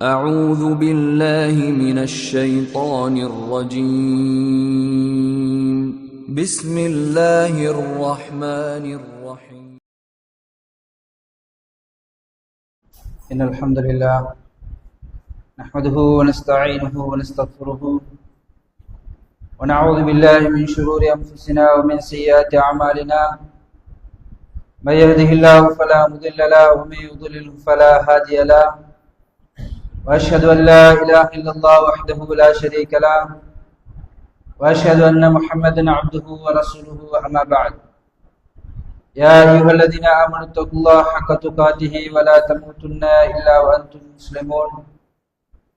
أعوذ بالله من الشيطان الرجيم بسم الله الرحمن الرحيم إن الحمد لله نحمده ونستعينه ونستغفره ونعوذ بالله من شرور أنفسنا ومن سيئات أعمالنا من يهده الله فلا مضل له ومن يضلل فلا هادي له وأشهد أن لا إله إلا الله وحده لا شريك له وأشهد أن محمدا عبده ورسوله أما بعد يا أيها الذين آمنوا اتقوا الله حق تقاته ولا تموتن إلا وأنتم مسلمون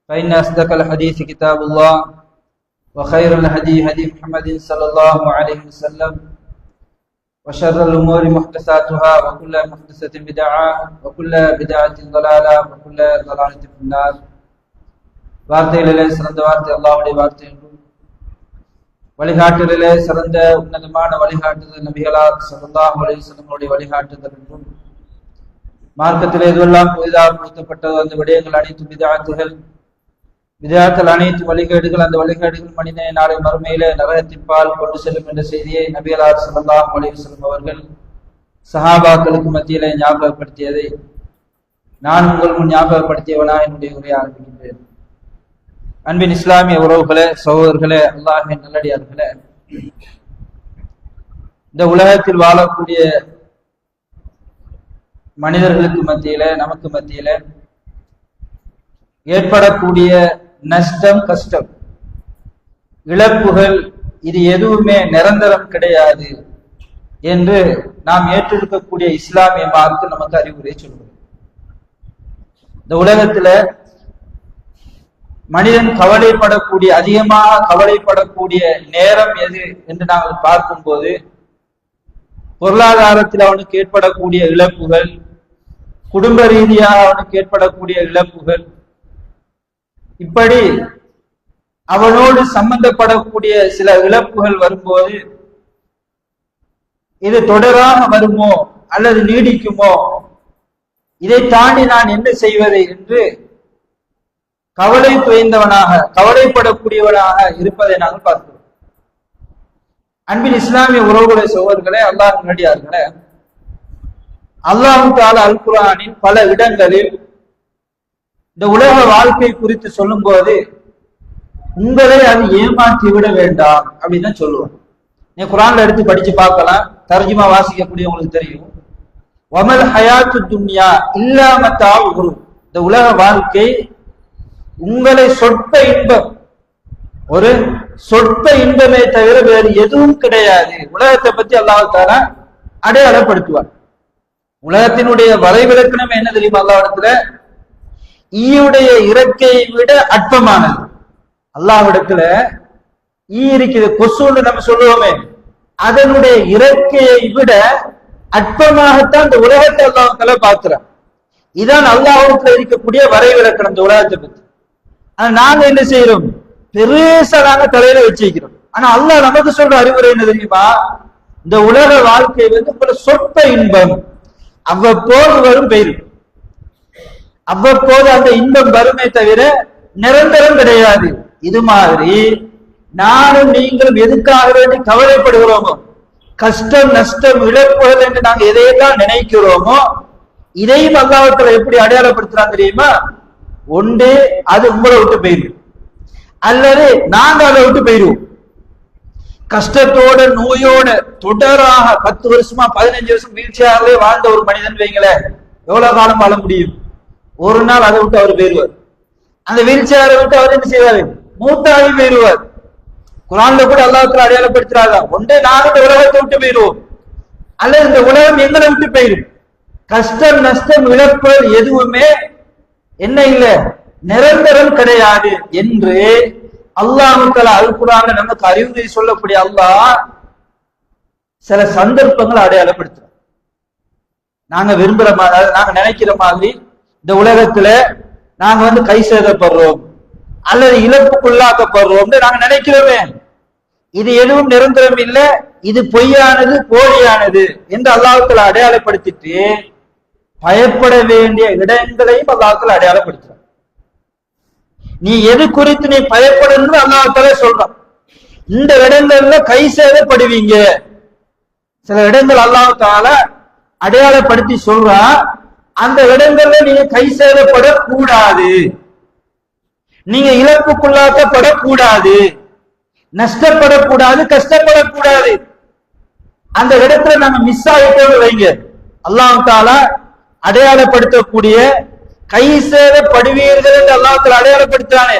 فإن أصدق الحديث كتاب الله وخير الهدي هدي محمد صلى الله عليه وسلم وشر الأمور محدثاتها وكل محدثة بدعة وكل بدعة ضلالة وكل ضلالة في النار. வார்த்தைகளிலே சிறந்த வார்த்தை அல்லாஹ்வுடைய வார்த்தை என்றும் வழிகாட்டுதலிலே சிறந்த உன்னதமான வழிகாட்டுதல் நபிகளார் ஸல்லல்லாஹு அலைஹி வஸல்லம் வழிகாட்டுதல் என்றும் மார்க்கத்திலே எதுவெல்லாம் புதிதாக புகுத்தப்பட்டதோ அந்த விடயங்கள் அனைத்து விதயாக்கள் அனைத்து வழிகேடுகள் அந்த வழிகேடுகள் மனிதனை நாளை மறுமையிலே நரகத்தின் பால் கொண்டு செல்லும் என்ற செய்தியை நபிகளார் ஸல்லல்லாஹு அலைஹி வஸல்லம் அவர்கள் சஹாபாக்களுக்கு மத்தியிலே ஞாபகப்படுத்தியதை நான் உங்கள் முன் ஞாபகப்படுத்தியவனா என்னுடைய உரையை ஆரம்பிக்கின்றேன். அன்பின் இஸ்லாமிய உறவுகளே, சகோதரர்களே, அல்லாஹ்வின் நல்லடியார்களே, இந்த உலகத்தில் வாழக்கூடிய மனிதர்களுக்கு மத்தியிலே நமக்கு மத்தியிலே ஏற்படக்கூடிய நஷ்டம், கஷ்டம், இழப்புகள் இது எதுவுமே நிரந்தரம் கிடையாது என்று நாம் ஏற்றிருக்கக்கூடிய இஸ்லாமிய மார்க்கம் நமக்கு அறிவுரை சொல்கிறது. இந்த உலகத்துல மனிதன் கவலைப்படக்கூடிய அதிகமாக கவலைப்படக்கூடிய நேரம் எது என்று நாங்கள் பார்க்கும்போது பொருளாதாரத்தில் அவனுக்கு ஏற்படக்கூடிய இழப்புகள், குடும்ப ரீதியாக அவனுக்கு ஏற்படக்கூடிய இழப்புகள், இப்படி அவனோடு சம்பந்தப்படக்கூடிய சில இழப்புகள் வரும்போது இது தொடராக வருமோ அல்லது நீடிக்குமோ, இதை தாண்டி நான் என்ன செய்வது என்று கவலை துவைந்தவனாக கவலைப்படக்கூடியவனாக இருப்பதை நாங்கள் பார்க்கிறோம். அன்பின் இஸ்லாமிய உறவுகளை சகோதரர்களே, அல்லாஹ் நல்லடியார்களே, அல்லாஹ் தஆலா அல் குர்ஆனின் பல இடங்களில் இந்த உலக வாழ்க்கை குறித்து சொல்லும் போது உங்களை அது ஏமாற்றி விட வேண்டாம் அப்படின்னு தான் சொல்லுவோம். நீ குர்ஆன்ல எடுத்து படிச்சு பார்க்கலாம், தர்ஜுமா வாசிக்கக்கூடிய உங்களுக்கு தெரியும். வமல் ஹயாத்து துன்யா இல்லா மத்தாஉல் குரூர், இந்த உலக வாழ்க்கை உங்களை சொற்ப இன்பம், ஒரு சொற்ப இன்பமே தவிர வேறு எதுவும் கிடையாது. உலகத்தை பத்தி அல்லாஹ் தஆலா அடையாளப்படுத்துவார். உலகத்தினுடைய வரைவிலக்கணம் என்ன தெரியுமா? அல்லாஹ்விடத்துல ஈயுடைய இறக்கையை விட அற்பமானது. அல்லாஹ்விடத்துல ஈ இருக்குது, கொசுன்னு நம்ம சொல்லுவோமே, அதனுடைய இறக்கையை விட அற்பமாகத்தான் இந்த உலகத்தை அல்லாஹ் தஆலா பார்க்கிறார். இதான் அல்லாஹ்விடத்துல இருக்கக்கூடிய வரைவிலக்கணம் இந்த உலகத்தை பத்தி. ஆனா நாங்க என்ன செய்யறோம்? பெருசா நாங்க தலையில வச்சிருக்கிறோம். ஆனா அல்லாஹ் நமக்கு சொல்ற அறிவுரை என்ன தெரியுமா? இந்த உலக வாழ்க்கை வந்து சொற்ப இன்பம், அவ்வப்போது வரும் பெயரும், அவ்வப்போது அந்த இன்பம் வருமே தவிர நிரந்தரம் கிடையாது. இது மாதிரி நானும் நீங்களும் எதுக்காக வேண்டி கவலைப்படுகிறோமோ, கஷ்டம், நஷ்டம், இழப்புகள் என்று நாங்க எதையெல்லாம் நினைக்கிறோமோ இதையும் அல்லாஹ்வுல எப்படி அடையாளப்படுத்துறான் தெரியுமா? ஒன்று அது உங்களை விட்டு போயிடும், அல்லது நாங்க அதை விட்டு போயிடுவோம். கஷ்டத்தோட நோயோட தொடராக 10 வருஷமா 15 வருஷம் வீழ்ச்சியாகவே வாழ்ந்த ஒரு மனிதன் வைங்களேன், எவ்வளவு காலம் வாழ முடியும்? ஒரு நாள் அதை விட்டு அவர் போயிடுவார். அந்த வீழ்ச்சியாரை விட்டு அவர் என்ன செய்வாரு? மூத்தாகி போயிடுவார். குர்ஆன்ல கூட அல்லாஹ் தஆலா அடையாளப்படுத்துறாங்க, ஒன்றே நானும் இந்த உலகத்தை விட்டு போயிடுவோம், அல்லது இந்த உலகம் எங்களை விட்டு போயிடும். கஷ்டம், நஷ்டம், இழப்பு எதுவுமே என்ன இல்லை, நிரந்தரம் கிடையாது என்று அல்லாஹ் தஆலா அல் குர்ஆன்ல நமக்கு அறிவுரை சொல்லக்கூடிய அல்லாஹ் சில சந்தர்ப்பங்களை அடையாளப்படுத்துறார். நாங்க விரும்புற மாதிரி, நாங்க நினைக்கிற மாதிரி இந்த உலகத்துல நாங்க வந்து கை சேதப்படுறோம் அல்லது இழப்புக்குள்ளாக்கப்படுறோம் நாங்க நினைக்கிறோமே, இது எதுவும் நிரந்தரம் இல்லை, இது பொய்யானது, போலியானது என்று அல்லாஹ் தஆலா அடையாளப்படுத்திட்டு பயப்பட வேண்டிய இடங்களையும் அல்லாஹ் தஆலா அடையாளப்படுத்துறார். நீ எது குறித்து நீ பயப்படணும்னு அல்லாஹ்வுத்தாலா சொல்றான். இந்த இடங்கள்ல கை சேதப்படுவீங்க. சில இடங்கள் அல்லாஹ்வுத்தாலா அடையாளப்படுத்தி சொல்றான், அந்த இடங்கள்ல நீங்க கை சேதப்படக்கூடாது, நீங்க இழப்புக்குள்ளாக்கப்படக்கூடாது, நஷ்டப்படக்கூடாது, கஷ்டப்படக்கூடாது. அந்த இடத்துல நாங்க மிஸ் ஆகிட்டோம்னு வைங்க, அல்லாஹ்வுத்தாலா அடையாளப்படுத்தக்கூடிய கை சேதப்படுவீர்கள் என்று அல்லாஹ்வுத்தாலா அடையாளப்படுத்தானே,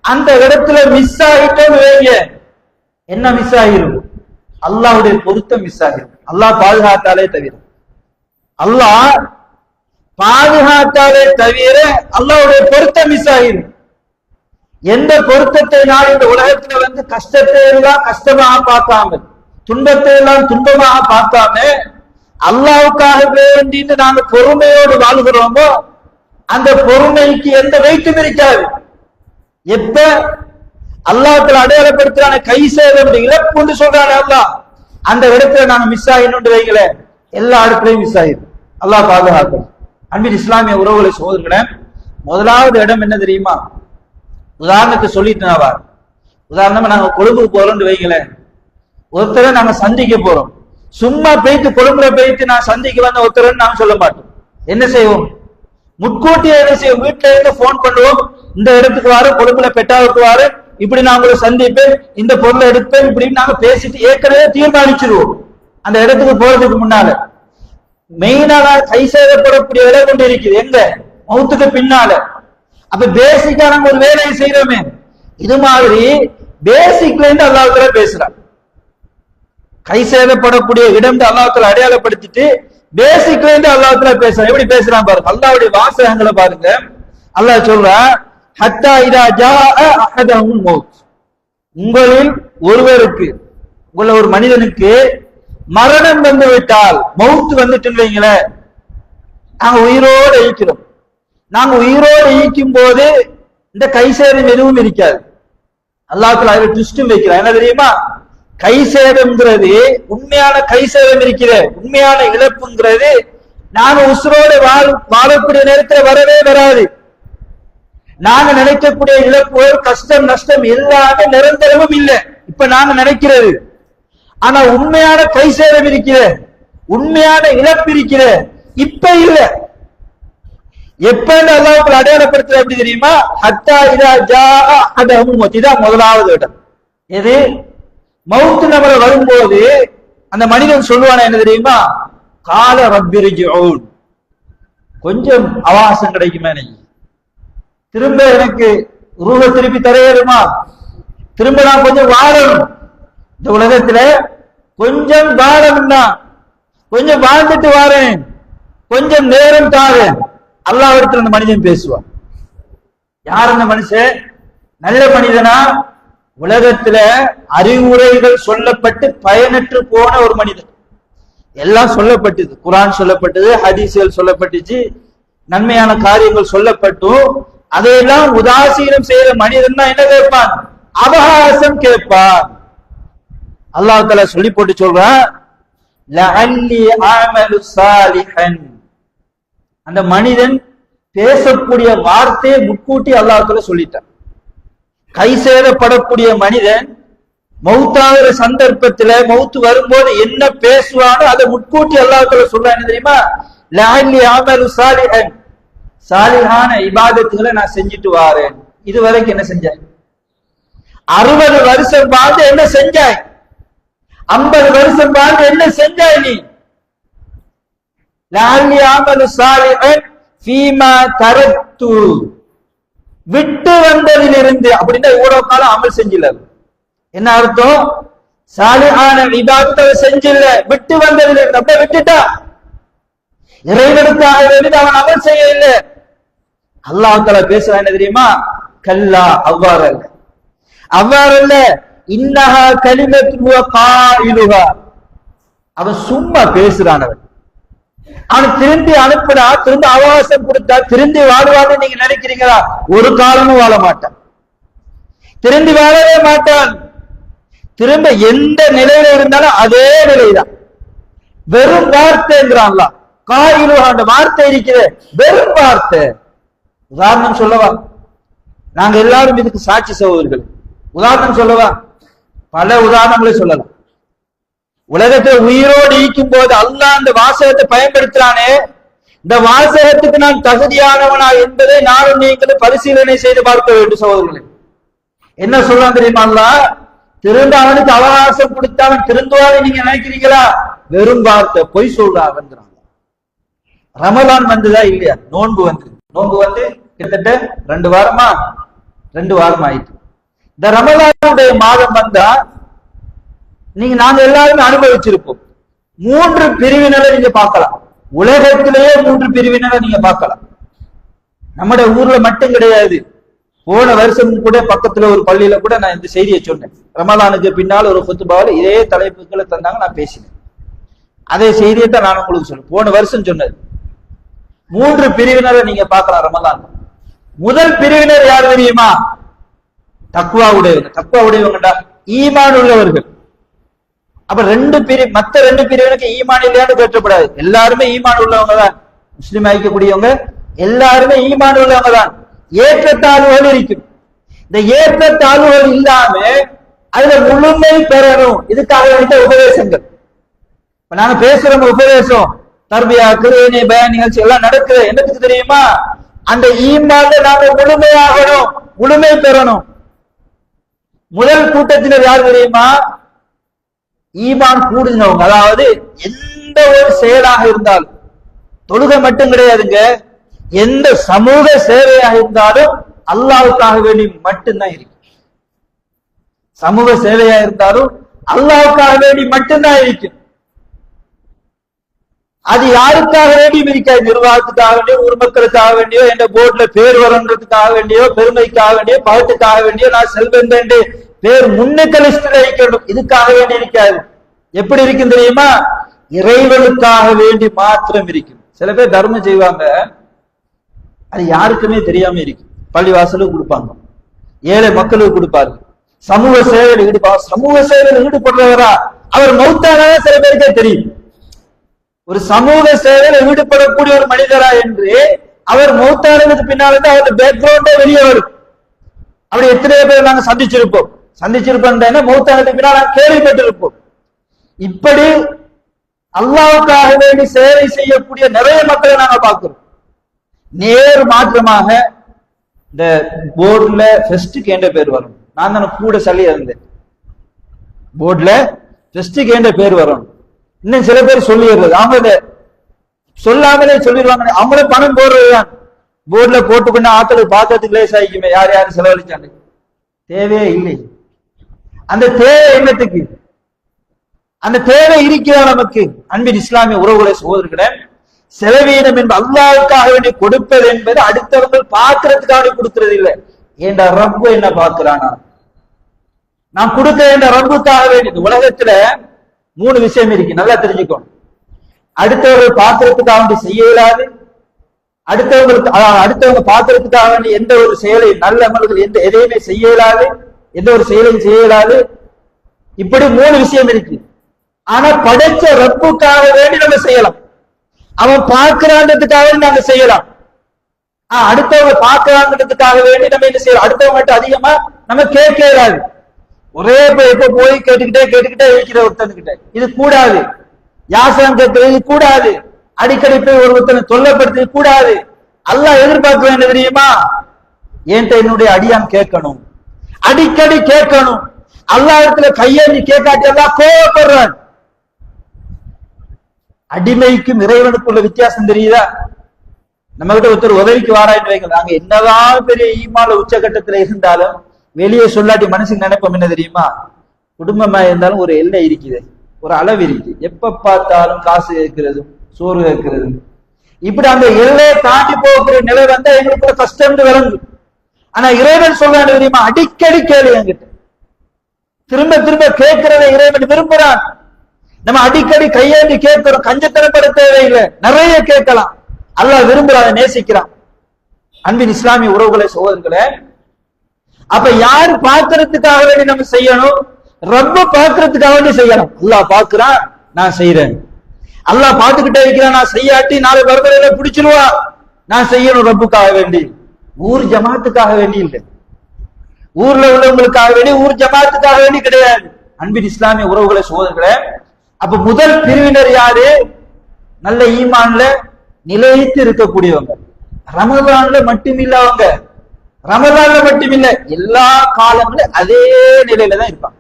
அந்த இடத்துல மிஸ் ஆகிட்டோம்னு வைங்க, என்ன மிஸ் ஆகிரும்? அல்லாஹ்வுடைய பொருத்தம் மிஸ் ஆகிரும். அல்லாஹ் பாதுகாத்தாலே தவிர, அல்லாஹ் பாதுகாத்தாலே தவிர அல்லாஹ்வுடைய பொருத்தம் மிஸ் ஆகிரும். எந்த பொருத்தத்தை நான் இந்த உலகத்துல வந்து கஷ்டத்தை எல்லாம் கஷ்டமாக பார்க்காம, துன்பத்தை எல்லாம் துன்பமாக பார்க்காம, அல்லாஹ்வுக்காக வேண்டிட்டு நாங்க பொறுமையோடு வாழ்கிறோமோ, அந்த பொறுமைக்கு எந்த வெயிட்டும் இருக்காது. எப்ப அல்லாஹ்வுத்தாலா அடையாளப்படுத்துறான கை சேதம் இழப்புன்னு சொல்றானே அல்லாஹ், அந்த இடத்துல நாங்க மிஸ் ஆகினோம் வைங்கள, எல்லா இடத்துலயும் மிஸ் ஆகிடும். அல்லாஹ் பாதுகாக்கணும். அன்பின் இஸ்லாமிய உறவுகளை சகோதரர்களே, முதலாவது இடம் என்ன தெரியுமா? உதாரணத்துக்கு சொல்லிட்டு நான், உதாரணமா நாங்க கொழும்புக்கு போறோம்னு வைங்களேன், ஒருத்தரை நாங்க சந்திக்க போறோம். சும்மா போயிட்டு கொழும்புல போயிட்டு நான் சந்திக்க வந்த ஒருத்தர் நாங்க சொல்ல மாட்டோம். என்ன செய்வோம்? முன்கூட்டியே என்ன செய்வோம்? வீட்டுல இருந்து போன் பண்ணுவோம், இந்த இடத்துக்கு வாரு, கொழும்புல பெட்டாவுக்கு வாரு, இப்படி நான் உங்களை சந்திப்பேன், இந்த பொருளை எடுப்பேன், இப்படின்னு நாங்க பேசிட்டு ஏற்கனவே தீர்மானிச்சிருவோம். அந்த இடத்துக்கு போறதுக்கு முன்னால மெயினான கை சேதப்படக்கூடிய இடம் கொண்டு இருக்குது எங்க? மௌத்துக்கு பின்னால. அப்ப பேசிக்கா நாங்க ஒரு வேலையை செய்யறோமே, இது மாதிரி பேசிக்ல இருந்து அல்லாஹ்வுத்தாலா பேசுறான். கை சேதப்படக்கூடிய இடம் அல்லாஹ்வுத்தாலா அடையாளப்படுத்திட்டு பேசிக்ல இருந்து அல்லாஹ்வுத்தாலா பேசுறான். எப்படி பேசுறான் பாருங்க, அல்லாஹ்வுடைய வாசகங்களை பாருங்க. அல்லாஹ் சொல்றான், ஹத்தா இதா ஜாஅ அஹதஹுல் மௌத், உங்களில் ஒருவருக்கு, உங்கள ஒரு மனிதனுக்கு மரணம் வந்து விட்டால், மௌத் வந்துட்டு வைங்களேன், நாங்க உயிரோடு ஈக்கிறோம். நாங்க உயிரோடு ஈக்கும் போது இந்த கை சேதம் எதுவும் இருக்காது. அல்லாஹ்வுத்தாலா அதுல ட்விஸ்டும் வைக்கிறான். என்ன தெரியுமா? கை சேதம்ங்கிறது, உண்மையான கை சேதம் இருக்கிற உண்மையான இழப்புங்கிறது நாங்க உசுரோடு வாழக்கூடிய நேரத்தில் வரவே வராது. நாங்க நினைக்கக்கூடிய இழப்பு, கஷ்டம், நஷ்டம் எல்லாமே நிரந்தரமும் இல்லை, இப்ப நாங்க நினைக்கிறது. ஆனா உண்மையான கை சேதம் இருக்கிற, உண்மையான இழப்பு இருக்கிற இப்ப இல்ல. எப்ப அல்லாஹ்வுத்தாலா அடையாளப்படுத்துற எப்படி தெரியுமா? ஹத்தா இதா ஜாஅ அஹதஹுல் மௌத், இதான் முதலாவது இடம். எது? மௌத் நம்மள வரும்போது அந்த மனிதன் சொல்லுவான என்ன தெரியுமா? கால ரப்பிர்ஜிஊன், கொஞ்சம் அவகாசம் கிடைக்குமே, திரும்ப எனக்கு ரூஹ திருப்பி தரையேறுமா, திரும்ப நான் கொஞ்சம் வாழணும் இந்த உலகத்துல, கொஞ்சம் வாழணும்னா கொஞ்சம் வாழ்ந்துட்டு வாரேன், கொஞ்சம் நேரம் தாரேன். அல்லாஹ்விடத்தில் அந்த மனிதன் பேசுவான். யார் அந்த மனுஷன்? நல்ல மனிதனா? உலகத்துல அறிவுரைகள் சொல்லப்பட்டு பயனற்று போன ஒரு மனிதன். எல்லாம் சொல்லப்பட்டது, குர்ஆன் சொல்லப்பட்டது, ஹதீஸ்கள் சொல்லப்பட்டுச்சு, நன்மையான காரியங்கள் சொல்லப்பட்டும் அதையெல்லாம் உதாசீனம் செய்யற மனிதன் தான் என்ன கேட்பான்? அவகாசம் கேட்பான். அல்லாஹ்வுத்தாலா சொல்லி போட்டு சொல்றான், லஅல்லி அஅமலு சாலிஹன், அந்த மனிதன் பேசக்கூடிய வார்த்தையை முன்கூட்டி அல்லாஹ்வுத்தாலா சொல்லிட்டான். கை சேதப்படக்கூடிய மனிதன் மௌத்தாகிற சந்தர்ப்பத்துல, மௌத்து வரும்போது என்ன பேசுவானோ அதை முன்கூட்டி அல்லாஹ்வுத்தாலா சொல்றான். என்ன தெரியுமா? லஅல்லி அஅமலு சாலிஹன், சாலிஹான இபாதத்துகளை நான் செஞ்சுட்டு வாரேன். இதுவரைக்கும் என்ன செஞ்சாய்? 60 வருஷம் வாழ்ந்து என்ன செஞ்சாய்? 50 வருஷம் வாழ்ந்து என்ன செஞ்சாய் நீ? லஅல்லி அஅமலு சாலிஹன் ஃபீமா தரக்து, விட்டு வந்ததிலிருந்து. அப்படின்னா இவ்வளவு காலம் அமல் செஞ்சில்ல. என்ன அர்த்தம்? சாலிஹான இபாதத்தை செஞ்சில்ல, விட்டு வந்ததிலிருந்து. அப்படியே விட்டுட்டா, இறைவனுக்காக வேண்டி அவன் அமல் செய்ய இல்லை. அல்லாஹ்வுத்தாலா பேசுறான் என்ன தெரியுமா? கல்லா, அவ்வாறு அல்ல, அவ்வாறு அல்ல. இன்னஹா கலிமத்து ஹுவ காயிலுஹா, அவன் சும்மா பேசுறான். அவன் திரும்பி அனுப்பினா, திரும்ப அவகாசம் கொடுத்தா திரும்பி வாழ்வான்னு நீங்க நினைக்கிறீங்களா? ஒரு காலமும் வாழ மாட்டான், திரும்பி வாழவே மாட்டான். திரும்ப எந்த நிலையில இருந்தாலும் அதே நிலைதான். வெறும் வார்த்தைங்கிறான்ல, காயிலுஹா, அந்த வார்த்தை இருக்கிற வெறும் வார்த்தை. உதாரணம் சொல்லவா? நாங்க எல்லாரும் இதுக்கு சாட்சி சகோதரர்கள். உதாரணம் சொல்லவா? பல உதாரணங்களை சொல்லலாம். உலகத்தை உயிரோடு ஈக்கும் போது அல்லாஹ் அந்த வாசகத்தை பயன்படுத்துறானே, இந்த வாசகத்துக்கு நான் தகுதியானவனா என்பதை நானும் நீங்களும் பரிசீலனை செய்து பார்க்க வேண்டும் சகோதரர்களே. என்ன சொல்றான் தெரியுமா? அல்லாஹ் திருந்த அவனுக்கு அவகாசம் கொடுத்தவன் திருந்துவான்னு நீங்க நினைக்கிறீங்களா? வெறும் வார்த்தை, பொய் சொல்றாங்க. ரமலான் வந்ததா இல்லையா? நோன்பு வந்து கிட்டத்தட்ட 2 வாரமா ஆயிட்டு. இந்த ரமலானுடைய மாதம் வந்தா நாங்க எல்லாருமே அனுபவிச்சிருப்போம். 3 பிரிவினரை நீங்க பார்க்கலாம். உலகத்திலேயே 3 பிரிவினரை நீங்க பார்க்கலாம். நம்முடைய ஊர்ல மட்டும் கிடையாது. போன வருஷம் கூட பக்கத்துல ஒரு பள்ளியில கூட நான் இந்த செய்தியை சொன்னேன். ரமலானுக்கு பின்னால் ஒரு குத்துபாவில் இதே தலைப்புகளை தந்தாங்க, நான் பேசினேன். அதே செய்தியை தான் நான் உங்களுக்கு சொன்னேன். போன வருஷம் சொன்னது. 3 பிரிவினரை நீங்க பார்க்கலாம் ரமலான். முதல் பிரிவினர் யார் தெரியுமா? தக்வா உடையவங்கடா, ஈமான் உள்ளவர்கள். அப்ப மத்த 2 பிரிவினருக்கு ஈமான் இல்லையான்னு கேட்டப்படாது. எல்லாருமே ஈமான் உள்ளவங்க தான். முஸ்லிம் ஆகிக்கக்கூடியவங்க எல்லாருமே ஈமான் உள்ளவங்க தான். ஏற்றத்தாழ்வுகள் இருக்கும். இந்த ஏற்றத்தாழ்வுகள் இல்லாம அதுல முழுமை பெறணும். இதுக்காக வேண்டிய உபதேசங்கள். நாங்க பேசுறோம் உபதேசம், தர்பியா, கிருணை, பயான் நிகழ்ச்சி எல்லாம் நடக்குது. என்னத்துக்கு தெரியுமா? அந்த ஈமான்ல நாங்க முழுமையாகணும், முழுமை பெறணும். முதல் கூட்டத்தினர் யார் தெரியுமா? ஈமான் கூடுனவங்க. அதாவது எந்த ஒரு செயலாக இருந்தாலும், தொழுகை மட்டும் கிடையாதுங்க, எந்த சமூக சேவையாக இருந்தாலும் அல்லாஹ்வுக்காக வேண்டி மட்டும்தான் இருக்கு. சமூக சேவையா இருந்தாலும் அல்லாஹ்வுக்காக வேண்டி மட்டும்தான் இருக்கு. அது யாருக்காக வேண்டியும் இருக்காது. நிர்வாகத்துக்காக வேண்டியோ, ஊர் மக்களுக்காக வேண்டியோ, என்ற போர்ட்ல பேர் வரன்றதுக்காக வேண்டியோ, பெருமைக்காக வேண்டியோ, பகத்துக்காக வேண்டியோ, நான் செல்வன் பேர் முன்னுக்கு லிஸ்ட்ல இருக்கணும், இதுக்காக வேண்டி இருக்காது. எப்படி இருக்கும் தெரியுமா? இறைவனுக்காக வேண்டி மாத்திரம் இருக்கும். சில பேர் தர்மம் செய்வாங்க, அது யாருக்குமே தெரியாம இருக்கு. பள்ளிவாசலுக்கு கொடுப்பாங்க, ஏழை மக்களுக்கு கொடுப்பாரு, சமூக சேவையில் ஈடுபாடு. சமூக சேவையில் ஈடுபடுறவரா அவர் மௌத்தானதா சில பேருக்கே தெரியும். ஒரு சமூக சேவையில் ஈடுபடக்கூடிய ஒரு மனிதரா என்று அவர் மௌத்தானதுக்கு பின்னால்தான் அவருடைய பேக்ரவுண்டே வெளியே வரும். அப்படி எத்தனை பேர் நாங்க சந்திச்சிருப்போம் மௌத்தானதுக்கு பின்னால் நாங்கள் கேள்விப்பட்டிருப்போம். இப்படி அல்லாஹ்வுக்காக வேண்டி சேவை செய்யக்கூடிய நிறைய மக்களை நாங்க பார்க்கிறோம். நேர் மாற்றமாக இந்த போர்டுல ஃபெஸ்டுக்கு என்ற பேர் வரும். நான் தானே கூட சொல்லி இருந்தேன், போர்டுல ஃபெஸ்டுக்கு என்ற பேர் வரும். இன்னும் சில பேர் சொல்லிடுறது, அவங்க சொல்லாமலே சொல்லிடுவாங்க. அவங்களே பணம் போடுறதுதான். போர்டுல போட்டுக்கொண்டு ஆட்களுக்கு பார்க்கறதுக்கு லேஸ் ஆகிக்குமே, யார் யாரும் செலவழிச்சாங்க. தேவையே இல்லை. அந்த தேவை என்னத்துக்கு? அந்த தேவை இருக்கிறதா நமக்கு? அன்பின் இஸ்லாமிய உறவுகளை சகோதரர்களே, செலவீனம் என்பது அல்லாஹ்வுக்காக வேண்டி கொடுப்பது என்பது அடுத்தவர்கள் பார்க்கறதுக்காக கொடுக்கிறது இல்லை. என்ற ரப்பு என்ன பார்க்கிறானா? நான் கொடுக்க என்ற ரப்புக்காக வேண்டி. உலகத்துல 3 விஷயம் இருக்கு, நல்லா தெரிஞ்சுக்கணும். அடுத்தவர்கள் பார்க்கறதுக்காக வேண்டி செய்ய இயலாது, அடுத்தவங்க பார்க்கறதுக்காக வேண்டி எந்த ஒரு செயலை, நல்ல அமல்கள் எதையுமே செய்ய இயலாது, எந்த ஒரு செயலையும் செய்ய இயலாது. இப்படி 3 விஷயம் இருக்கு. ஆனா படைச்ச ரப்புக்காக வேண்டி நம்ம செய்யலாம். அவன் பார்க்கிறான்றதுக்காக நாங்க செய்யலாம். அடுத்தவங்க பார்க்கிறாங்கிறதுக்காக வேண்டி நம்ம என்ன செய்யலாம்? அடுத்தவங்க அதிகமா நம்ம கேட்க இயலாது. ஒரே இப்ப போய் கேட்டுக்கிட்டே இருக்கிற ஒருத்தனுக்கிட்ட இது கூடாது. யாசகம் கேட்கறது கூடாது. அடிக்கடி போய் ஒருத்தனை தொல்லப்படுத்த கூடாது. அல்லாஹ் எதிர்பார்க்க வேண்டியது தெரியுமா? என்கிட்ட என்னுடைய அடியான் கேட்கணும், அடிக்கடி கேட்கணும். அல்லாஹ் இடத்துல கையேந்தி கேட்காட்டி எல்லாம் கோவப்படுறான். அடிமைக்கும் இறைவனுக்குள்ள வித்தியாசம் தெரியுதா? நம்ம கிட்ட ஒருத்தர் உதவிக்கு வாரான்னு வைங்க, நாங்க என்னதான் பெரிய ஈமால உச்சகட்டத்துல இருந்தாலும் வெளியே சொல்லாட்டி மனசுக்கு நினைப்போம் என்ன தெரியுமா? குடும்பமா இருந்தாலும் ஒரு எல்லை இருக்குது, ஒரு அளவு இருக்கு. எப்ப பார்த்தாலும் காசு கேட்கிறதும் சோறு கேட்கிறதும், இப்படி அந்த எல்லையை தாண்டி போகிற நிலை வந்தா எங்களுக்கு கஷ்டம் விளங்கு. ஆனா இறைவன் சொல்றான்னு தெரியுமா? அடிக்கடி கேளு என்கிட்ட, திரும்ப திரும்ப கேட்கிறத இறைவன் விரும்புறான். நம்ம அடிக்கடி கையேந்தி கேட்கிறோம், கஞ்சத்தனப்பட தேவையில்லை, நிறைய கேட்கலாம். அல்லாஹ் விரும்புறான், நேசிக்கிறான். அன்பின் இஸ்லாமிய உறவுகளை சகோதரர்களே, அப்ப யார் பார்க்கறதுக்காக வேண்டி நம்ம செய்யணும்? ரப்ப பார்க்கறதுக்காக வேண்டி செய்யணும். அல்லாஹ் பார்க்கிறான், நான் செய்யறேன். அல்லாஹ் பார்த்துக்கிட்டே இருக்கிறான், நான் செய்யாட்டி நாளை வரவரையில பிடிச்சிருவா, நான் செய்யணும் ரப்புக்காக வேண்டி. ஊர் ஜமாத்துக்காக வேண்டி இல்லை, ஊர்ல உள்ளவங்களுக்காக வேண்டி, ஊர் ஜமாத்துக்காக வேண்டி கிடையாது. அன்பின் இஸ்லாமிய உறவுகளை சகோதரர்களே, அப்ப முதல் பிரிவினர் யாரு? நல்ல ஈமான்ல நிலைத்து இருக்கக்கூடியவங்க. ரமதான்ல மட்டுமில்ல, அவங்க ரமதான்ல மட்டுமில்ல, எல்லா காலங்களும் அதே நிலையில தான் இருப்பாங்க.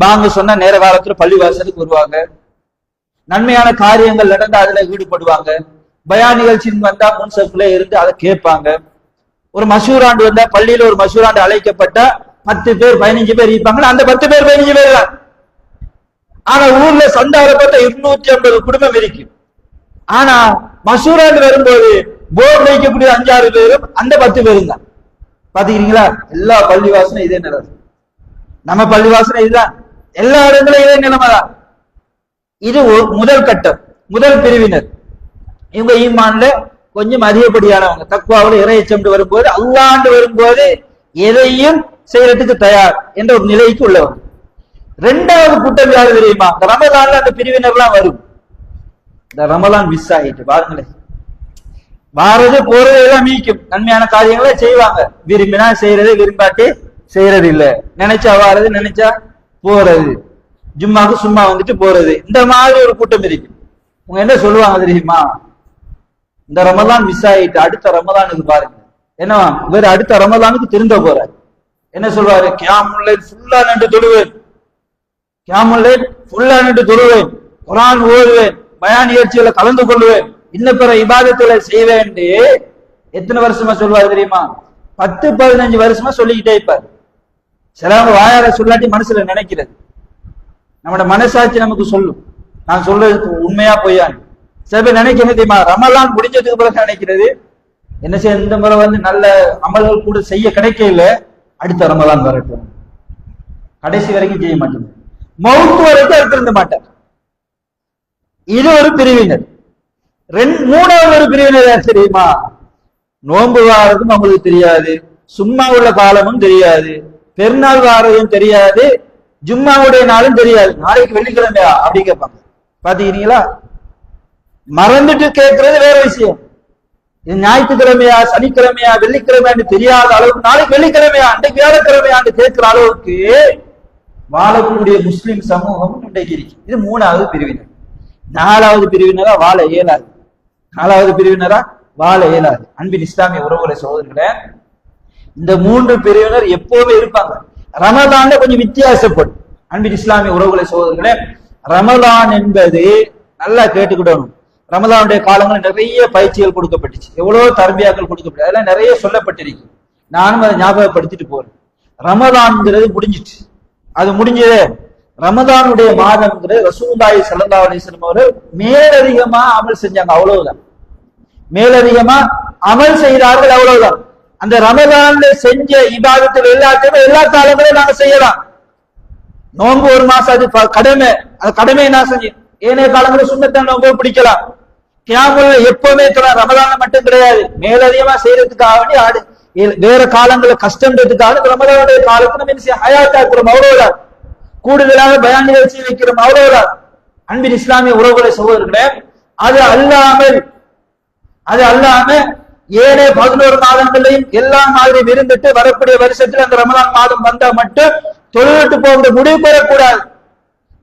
பாங்க சொன்ன நேர காலத்துல பள்ளிவாசலுக்கு வருவாங்க, நன்மையான காரியங்கள் நடந்தா அதுல ஈடுபடுவாங்க, பயான் நிகழ்ச்சின்னு வந்தா முன்சப்புல இருந்து அதை கேட்பாங்க. ஒரு மசூராண்டு வந்தா, பள்ளியில ஒரு மசூராண்டு அழைக்கப்பட்டா 10 பேர் 15 பேர் இருப்பாங்க, அந்த 10 பேர் 15 பேர் தான். ஆனா ஊர்ல சந்தால பார்த்தா 250 குடும்பம் இருக்கு. ஆனா மசூராண்டு வரும்போது போர்டு வைக்கக்கூடிய 5-6 பேரும் அந்த 10 பேரும் தான். பாத்துக்கிறீங்களா? எல்லா பள்ளிவாசனும் இதே நிலை, நம்ம பள்ளிவாசனம் இதுதான், எல்லா இடங்களும் இதே நிலைமை தான். இது முதல் கட்டம், முதல் பிரிவினர். இவங்க ஈமான்ல கொஞ்சம் அதிகப்படியானவங்க, தக்வாவில் இறையச்சம் வரும்போது, அல்லாண்டு வரும்போது எதையும் செய்யறதுக்கு தயார் என்ற ஒரு நிலைக்கு உள்ளவங்க. இரண்டாவது கூட்டம் யாரு தெரியுமா? ரமலான்ல அந்த பிரிவினர்லாம் வரும். இந்த ரமலான் மிஸ் ஆகிட்டு பாருங்களேன், வாரது போறது எல்லாம் மீக்கும், நன்மையான காரியங்களை செய்வாங்க, விரும்பினா செய்யறது, விரும்பாட்டி செய்யறது இல்ல, நினைச்சா வாரது, நினைச்சா போறது, ஜும்மாக்கு சும்மா வந்துட்டு போறது, இந்த மாதிரி ஒரு கூட்டம் இருக்கு. உங்க என்ன சொல்லுவாங்க தெரியுமா? இந்த ரமலான் மிஸ் ஆயிட்டு அடுத்த ரமலானுக்கு பாருங்க என்னவா, வேற அடுத்த ரமலானுக்கு திரும்ப போறாரு. என்ன சொல்வாரு? கியாமுல் லைல் ஃபுல்லா நின்று தொழுவேன், கியாமுல் லைல் ஃபுல்லா நின்று தொழுவேன், குர்ஆன் ஓதுவேன், பயான் நிகழ்ச்சிகளை கலந்து கொள்வேன், இன்ன பிற இபாதத்துல செய்வேன். எத்தனை வருஷமா சொல்வாரு தெரியுமா? 10-15 வருஷமா சொல்லிக்கிட்டே இருப்பார். சிலவங்க வாயார சொல்லாட்டி மனசுல நினைக்கிறது, நம்மளோட மனசாட்சி நமக்கு சொல்லும் நான் சொல்றது உண்மையா பொய்யான்னு. சில பேர் நினைக்கிறது தெரியுமா? ரமலான் முடிஞ்சதுக்கு பிறகு நினைக்கிறது, என்ன செய்ய, இந்த முறை நல்ல அமல்கள் கூட செய்ய கிடைக்க இல்லை, அடுத்த ரமலான் வரட்டும், கடைசி வரைக்கும் செய்ய மாட்டேங்க, மௌத்து வரைக்கும் எடுத்திருந்த மாட்டார். இது ஒரு பிரிவினர். மூணாவது ஒரு பிரிவினர் யார் தெரியுமா? நோன்பு வாரதும் அவங்களுக்கு தெரியாது, சும்மா உள்ள காலமும் தெரியாது, பெருநாள் வாரதும் தெரியாது, ஜும்மாவுடைய நாளும் தெரியாது, நாளைக்கு வெள்ளிக்கிழமையா அப்படி கேட்பாங்க. பாத்தீங்களா? மறந்துட்டு கேட்கறது வேற விஷயம். இது ஞாயிற்றுக்கிழமையா, சனிக்கிழமையா, வெள்ளிக்கிழமையான்னு தெரியாத அளவுக்கு, நாளைக்கு வெள்ளிக்கிழமையா, அன்றைக்கு வியாழக்கிழமையான்னு கேட்கிற அளவுக்கு வாழக்கூடிய முஸ்லிம் சமூகம் இன்றைக்கு இருக்கு. இது மூணாவது பிரிவினர். நாலாவது பிரிவினரா வாழ இயலாது, நாலாவது பிரிவினரா வாழ இயலாது. அன்பின் இஸ்லாமிய உறவுகளை சகோதரர்களே, இந்த மூன்று பிரிவினர் எப்பவுமே இருப்பாங்க. ரமலான்ல கொஞ்சம் வித்தியாசப்படும். அன்பின் இஸ்லாமிய உறவுகளை சகோதரர்களே, ரமலான் என்பது நல்லா கேட்டுக்கிடணும், ரமலானுடைய காலங்களில் நிறைய பயிற்சிகள் கொடுக்கப்பட்டுச்சு, எவ்வளவு தர்பியாக்கள் கொடுக்கப்பட்டு, அதெல்லாம் நிறைய சொல்லப்பட்டிருக்கு. நானும் அதை ஞாபகப்படுத்திட்டு போறேன். ரமலான்ங்கிறது முடிஞ்சிச்சு, அது முடிஞ்சதே. ரமதானுடைய மாதம்ங்கிறது ரசூலுல்லாஹி ஸல்லல்லாஹு அலைஹி வஸல்லம் அவர்கள் மேலதிகமா அமல் செஞ்சாங்க, அவ்வளவுதான். மேலதிகமா அமல் செய்தார்கள், அவ்வளவுதான். அந்த ரமதான்ல செஞ்ச இபாதத்தில் எல்லாத்தையுமே எல்லா காலங்களையும் நாங்க செய்யலாம். நோன்பு ஒரு மாசம் அது கடமை, அது கடமையை நான் செஞ்சேன். ஏனைய காலங்களில் சுண்ணத்தான நோன்பு பிடிக்கலாம். கியாமுல் எப்பவுமே ரமதான்ல மட்டும் கிடையாது, மேலதிகமா செய்யறதுக்காக வேண்டி வேற காலங்களை கஷ்டன்றதுக்காக ரமதானுடைய காலத்துல நம்ம ஹயாத்தாக்குறோம், அவ்வளவுதான். கூடுதலாக பயான் நிகழ்ச்சி வைக்கிறோம், அவ்வளவுதான். அன்பின் இஸ்லாமிய உறவுகளை சகோதரர்களே, அது அல்லாம ஏழே 11 மாதங்களையும் எல்லா மாதிரியும் இருந்துட்டு வரக்கூடிய வருஷத்துல அந்த ரமலான் மாதம் வந்தா மட்டும் தொழுவிட்டு போகிற முடிவு பெறக்கூடாது.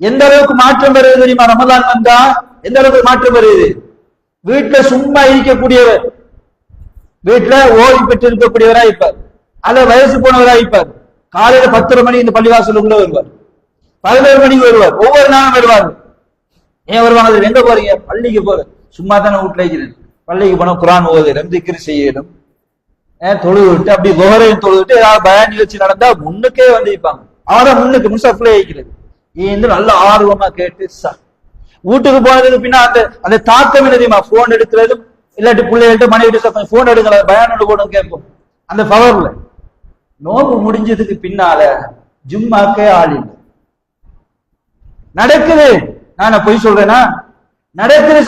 எந்த அளவுக்கு மாற்றம் வருது தெரியுமா? ரமலான் வந்தா எந்த அளவுக்கு மாற்றம் வருது? வீட்டுல சும்மா இருக்கக்கூடியவர், வீட்டுல ஓய்வு பெற்று இருக்கக்கூடியவரா இருப்பார், அல்ல வயசு போனவரா இருப்பார். காலையில 10:30 மணி இந்த பள்ளிவாசலுக்குள்ள வருவார், 11 மணிக்கு வருவார், ஒவ்வொரு நாளும் வருவார். ஏன் வருவாங்க? எங்க போறீங்க? பள்ளிக்கு போற. சும்மா தானே வீட்டுல இருக்கிறேன், பள்ளிக்கு போனா குர்ஆன் ஓதுறேன், திக்ர் செய்யணும், தொழுது விட்டு அப்படி கோரையும் தொழுதுட்டு ஏதாவது பயான் நிகழ்ச்சி நடந்தா முன்னுக்கே வந்து வைப்பாங்க. அவரை முன்னுக்கு முன்சப்ல வைக்கிறது, இந்த நல்ல ஆர்வமா கேட்டு வீட்டுக்கு போனதுக்கு பின்னா அந்த தாக்கம் என்ன தெரியுமா? போன் எடுக்கிறது, இல்லாட்டி பிள்ளைகிட்ட மனைவிட்டு போன் எடுக்கல, பயானோட கூட கேட்போம். அந்த பவர்ல நோம்பு முடிஞ்சதுக்கு பின்னால ஜும்மாக்கே ஆள் இல்லை. நடக்குது, நான் பொய் சொல்றேன்னா நடக்குது.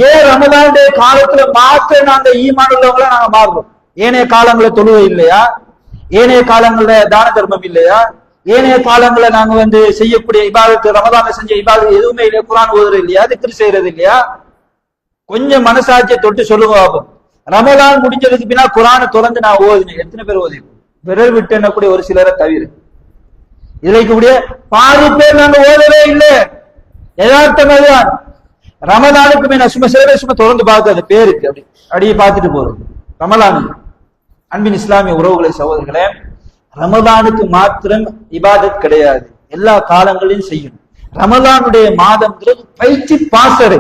ஏன் ரமலானுடைய காலத்துல மாத்திர நாங்க ஈமான் உள்ளவங்கள நாங்க மாறுறோம்? ஏனைய காலங்கள தொழுவை இல்லையா? ஏனைய காலங்கள தான தர்மம் இல்லையா? ஏனைய காலங்கள நாங்க செய்யக்கூடிய இபாதத்து, ரமலான்ல செஞ்ச இபாதத்து எதுவுமே இல்லையா? குர்ஆன் ஓதுறது இல்லையா? திக்ர் செய்யறது இல்லையா? கொஞ்சம் மனசாட்சியை தொட்டு சொல்லுங்க. ரமலான் முடிஞ்சதுக்கு பின்னா குர்ஆனை தொடர்ந்து நான் ஓதுனேன், எத்தனை பேர் ஓதி? விரல் விட்டு எண்ணக்கூடிய ஒரு சிலரை தவிர. இதுல இருக்கக்கூடிய பாதி பேர் நாங்க ஓதவே இல்லை. யதார்த்தம் அதுதான். ரமலானுக்குமே நான் சும்மா சில பேர் சும்மா தொடர்ந்து பார்க்காது பேருக்கு அப்படியே பார்த்துட்டு போறது. ரமலான் அன்பின் இஸ்லாமிய உறவுகளை சகோதரர்களே, ரமலானுக்கு மாத்திரம் இபாதத் கிடையாது, எல்லா காலங்களையும் செய்யணும். ரமலானுடைய மாதம்ங்கிறது பயிற்சி பாசறை,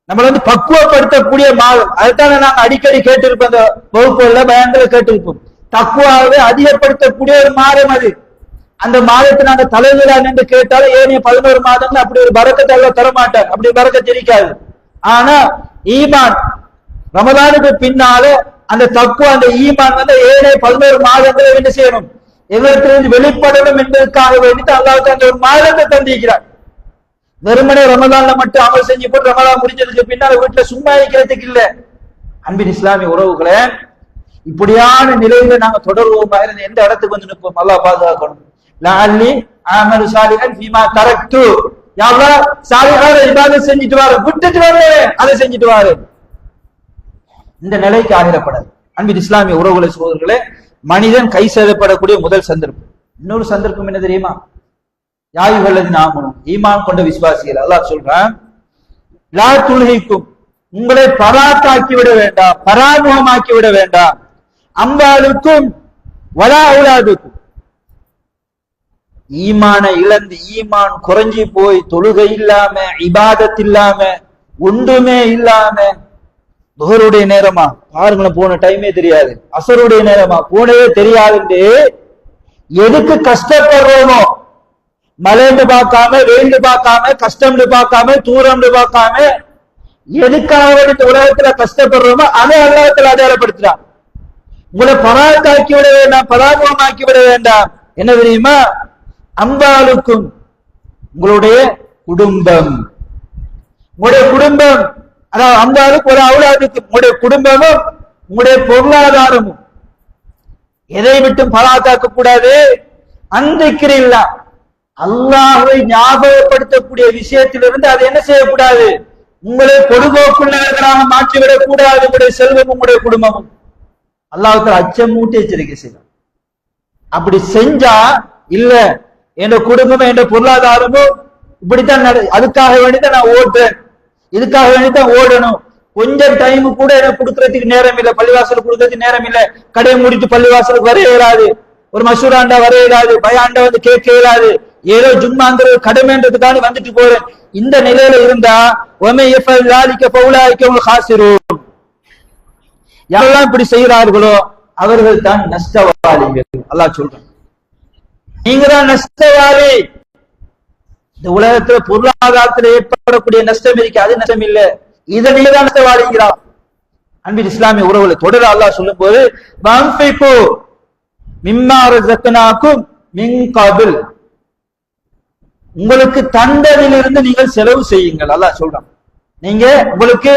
நம்மள பக்குவப்படுத்தக்கூடிய மாதம். அதுதானே நாங்க அடிக்கடி கேட்டிருப்போம், அந்த வகுப்புல பயங்கர கேட்டிருப்போம். தக்குவாவை அதிகப்படுத்தக்கூடிய ஒரு மாதம் அது. அந்த மாதத்தை நாங்க தலைவிழா என்று கேட்டாலும் ஏனைய 11 மாதங்கள் அப்படி ஒரு பரக்கத்தை தர மாட்டார், அப்படி பரக்கத் இருக்காது. ஆனா ஈமான் ரமலானுக்கு பின்னால அந்த தக்குவா, அந்த ஈமான் ஏனைய 11 மாதங்களை என்ன செய்யணும், எதிர்த்து வெளிப்படணும் என்பதற்காக வேண்டி அல்லாஹ் அந்த ஒரு மாதத்தை தந்திருக்கிறார். வெறுமனே ரமலான்ல மட்டும் அமல் செஞ்சு போட்டு ரமலான் முடிஞ்சதுக்கு பின்னால வீட்டுல சும்மா இருக்கிறதுக்கு இல்ல. அன்பின் இஸ்லாமிய உறவுகளை, இப்படியான நிலையில நாங்க தொடர்வோமா இருந்து எந்த இடத்துக்கு வந்து நிற்போம்? அல்லாஹ் பாதுகாக்கணும். லஅல்லி அமலு சாலிஹன் ஃபீமா தரக்து, யா அல்லாஹ் சாலிஹான இபாதத் செஞ்சிட்டு வாரு, விட்டுட்டு வரேன் அதை செஞ்சிட்டு வாரு. இந்த நிலைக்கு ஆகிடப்படாது. அன்பின் இஸ்லாமிய உறவுகளை சகோதரர்களே, மனிதன் கை சேதப்படக்கூடிய முதல் சந்தர்ப்பம். இன்னொரு சந்தர்ப்பம் என்ன தெரியுமா? யாயுகல்லது நாமனும் ஈமான் கொண்ட விசுவாசிகள் அல்லாஹ் சொல்றான், லா துல்ஹிக்கும், உங்களை பராத்தாக்கி விட வேண்டாம், பராமுகமாக்கி விட வேண்டாம், அம்பாலுக்கும் வலா அவுலாதுக்கும், ஈமான இழந்து ஈமான் குறைஞ்சி போய் தொழுகை இல்லாம இபாதத் இல்லாம ஒன்றுமே இல்லாம, துஹருடைய நேரமா பாருங்களேன் போன டைமே தெரியாது, அசருடைய நேரமா போனவே தெரியாது, எதுக்கு கஷ்டப்படுறோமோ, மழைன்னு பார்க்காம வெயில்னு பார்க்காம கஷ்டம்னு பார்க்காம தூரம்னு பார்க்காம எதுக்காக இந்த உலகத்துல கஷ்டப்படுறோமோ அதை அல்லாஹ்வுல அடையாளப்படுத்துறான். உங்களை பராத்தாக்கி விட வேண்டாம், பராமுகமாக்கி விட வேண்டாம். என்ன தெரியுமா? அம்பாலுக்கும், உங்களுடைய குடும்பம், உங்களுடைய குடும்பம், அதாவது அம்பாலுக்கு ஒரு அவுலாதுக்கு, உங்களுடைய குடும்பமும் உங்களுடைய பொருளாதாரமும் எதை விட்டும் பராத்தாக்க கூடாது. அந்திக்கிறில்லா, அல்லாஹ்வை ஞாபகப்படுத்தக்கூடிய விஷயத்திலிருந்து அதை என்ன செய்யக்கூடாது, உங்களை பொதுபோக்குள்ளவர்களாக மாற்றிவிடக் கூடாது. உங்களுடைய செல்வமும் உங்களுடைய குடும்பமும் அல்லாஹ்வுக்கு அச்சம் மூட்டி எச்சரிக்கை செய்யலாம். அப்படி செஞ்சா இல்ல என் குடும்பமும் என் பொருளாதாரமும் இப்படித்தான் அதுக்காக வேண்டிதான் நான் ஓடுறேன், இதுக்காக வேண்டிதான் ஓடணும், கொஞ்சம் டைம் கூட எனக்கு கொடுக்கறதுக்கு நேரம் இல்லை, பள்ளிவாசலுக்கு கொடுக்கறதுக்கு நேரம் இல்லை, கடையை மூடிட்டு பள்ளிவாசலுக்கு வர இயலாது, ஒரு மசூராண்டா வர இயலாது, பயாண்டா வந்து கேட்க இயலாது, ஏதோ ஜும்மாங்கிற கடமைன்றதுக்காக வந்துட்டு போறேன். இந்த நிலையில இருந்தா யாரெல்லாம் இப்படி செய்கிறார்களோ அவர்கள் தான் நஷ்டவாளிகள். அல்லாஹ் சொல்றான், நீங்க தான் நஷ்டவாளி. இந்த உலகத்துல பொருளாதாரத்துல ஏற்படக்கூடிய நஷ்டம் இருக்கு, அது நஷ்டம் இல்ல, இதை நீங்க தான் நஷ்டவாளிங்கிறான். அன்பின் இஸ்லாமிய உறவுகளை தொடர அல்லாஹ் சொல்லும் போது, மிம்மா ரஸக்னாக்கும் மின் கபில், உங்களுக்கு தந்ததிலிருந்து நீங்கள் செலவு செய்யுங்கள். அல்லாஹ் சொல்றான், நீங்க உங்களுக்கு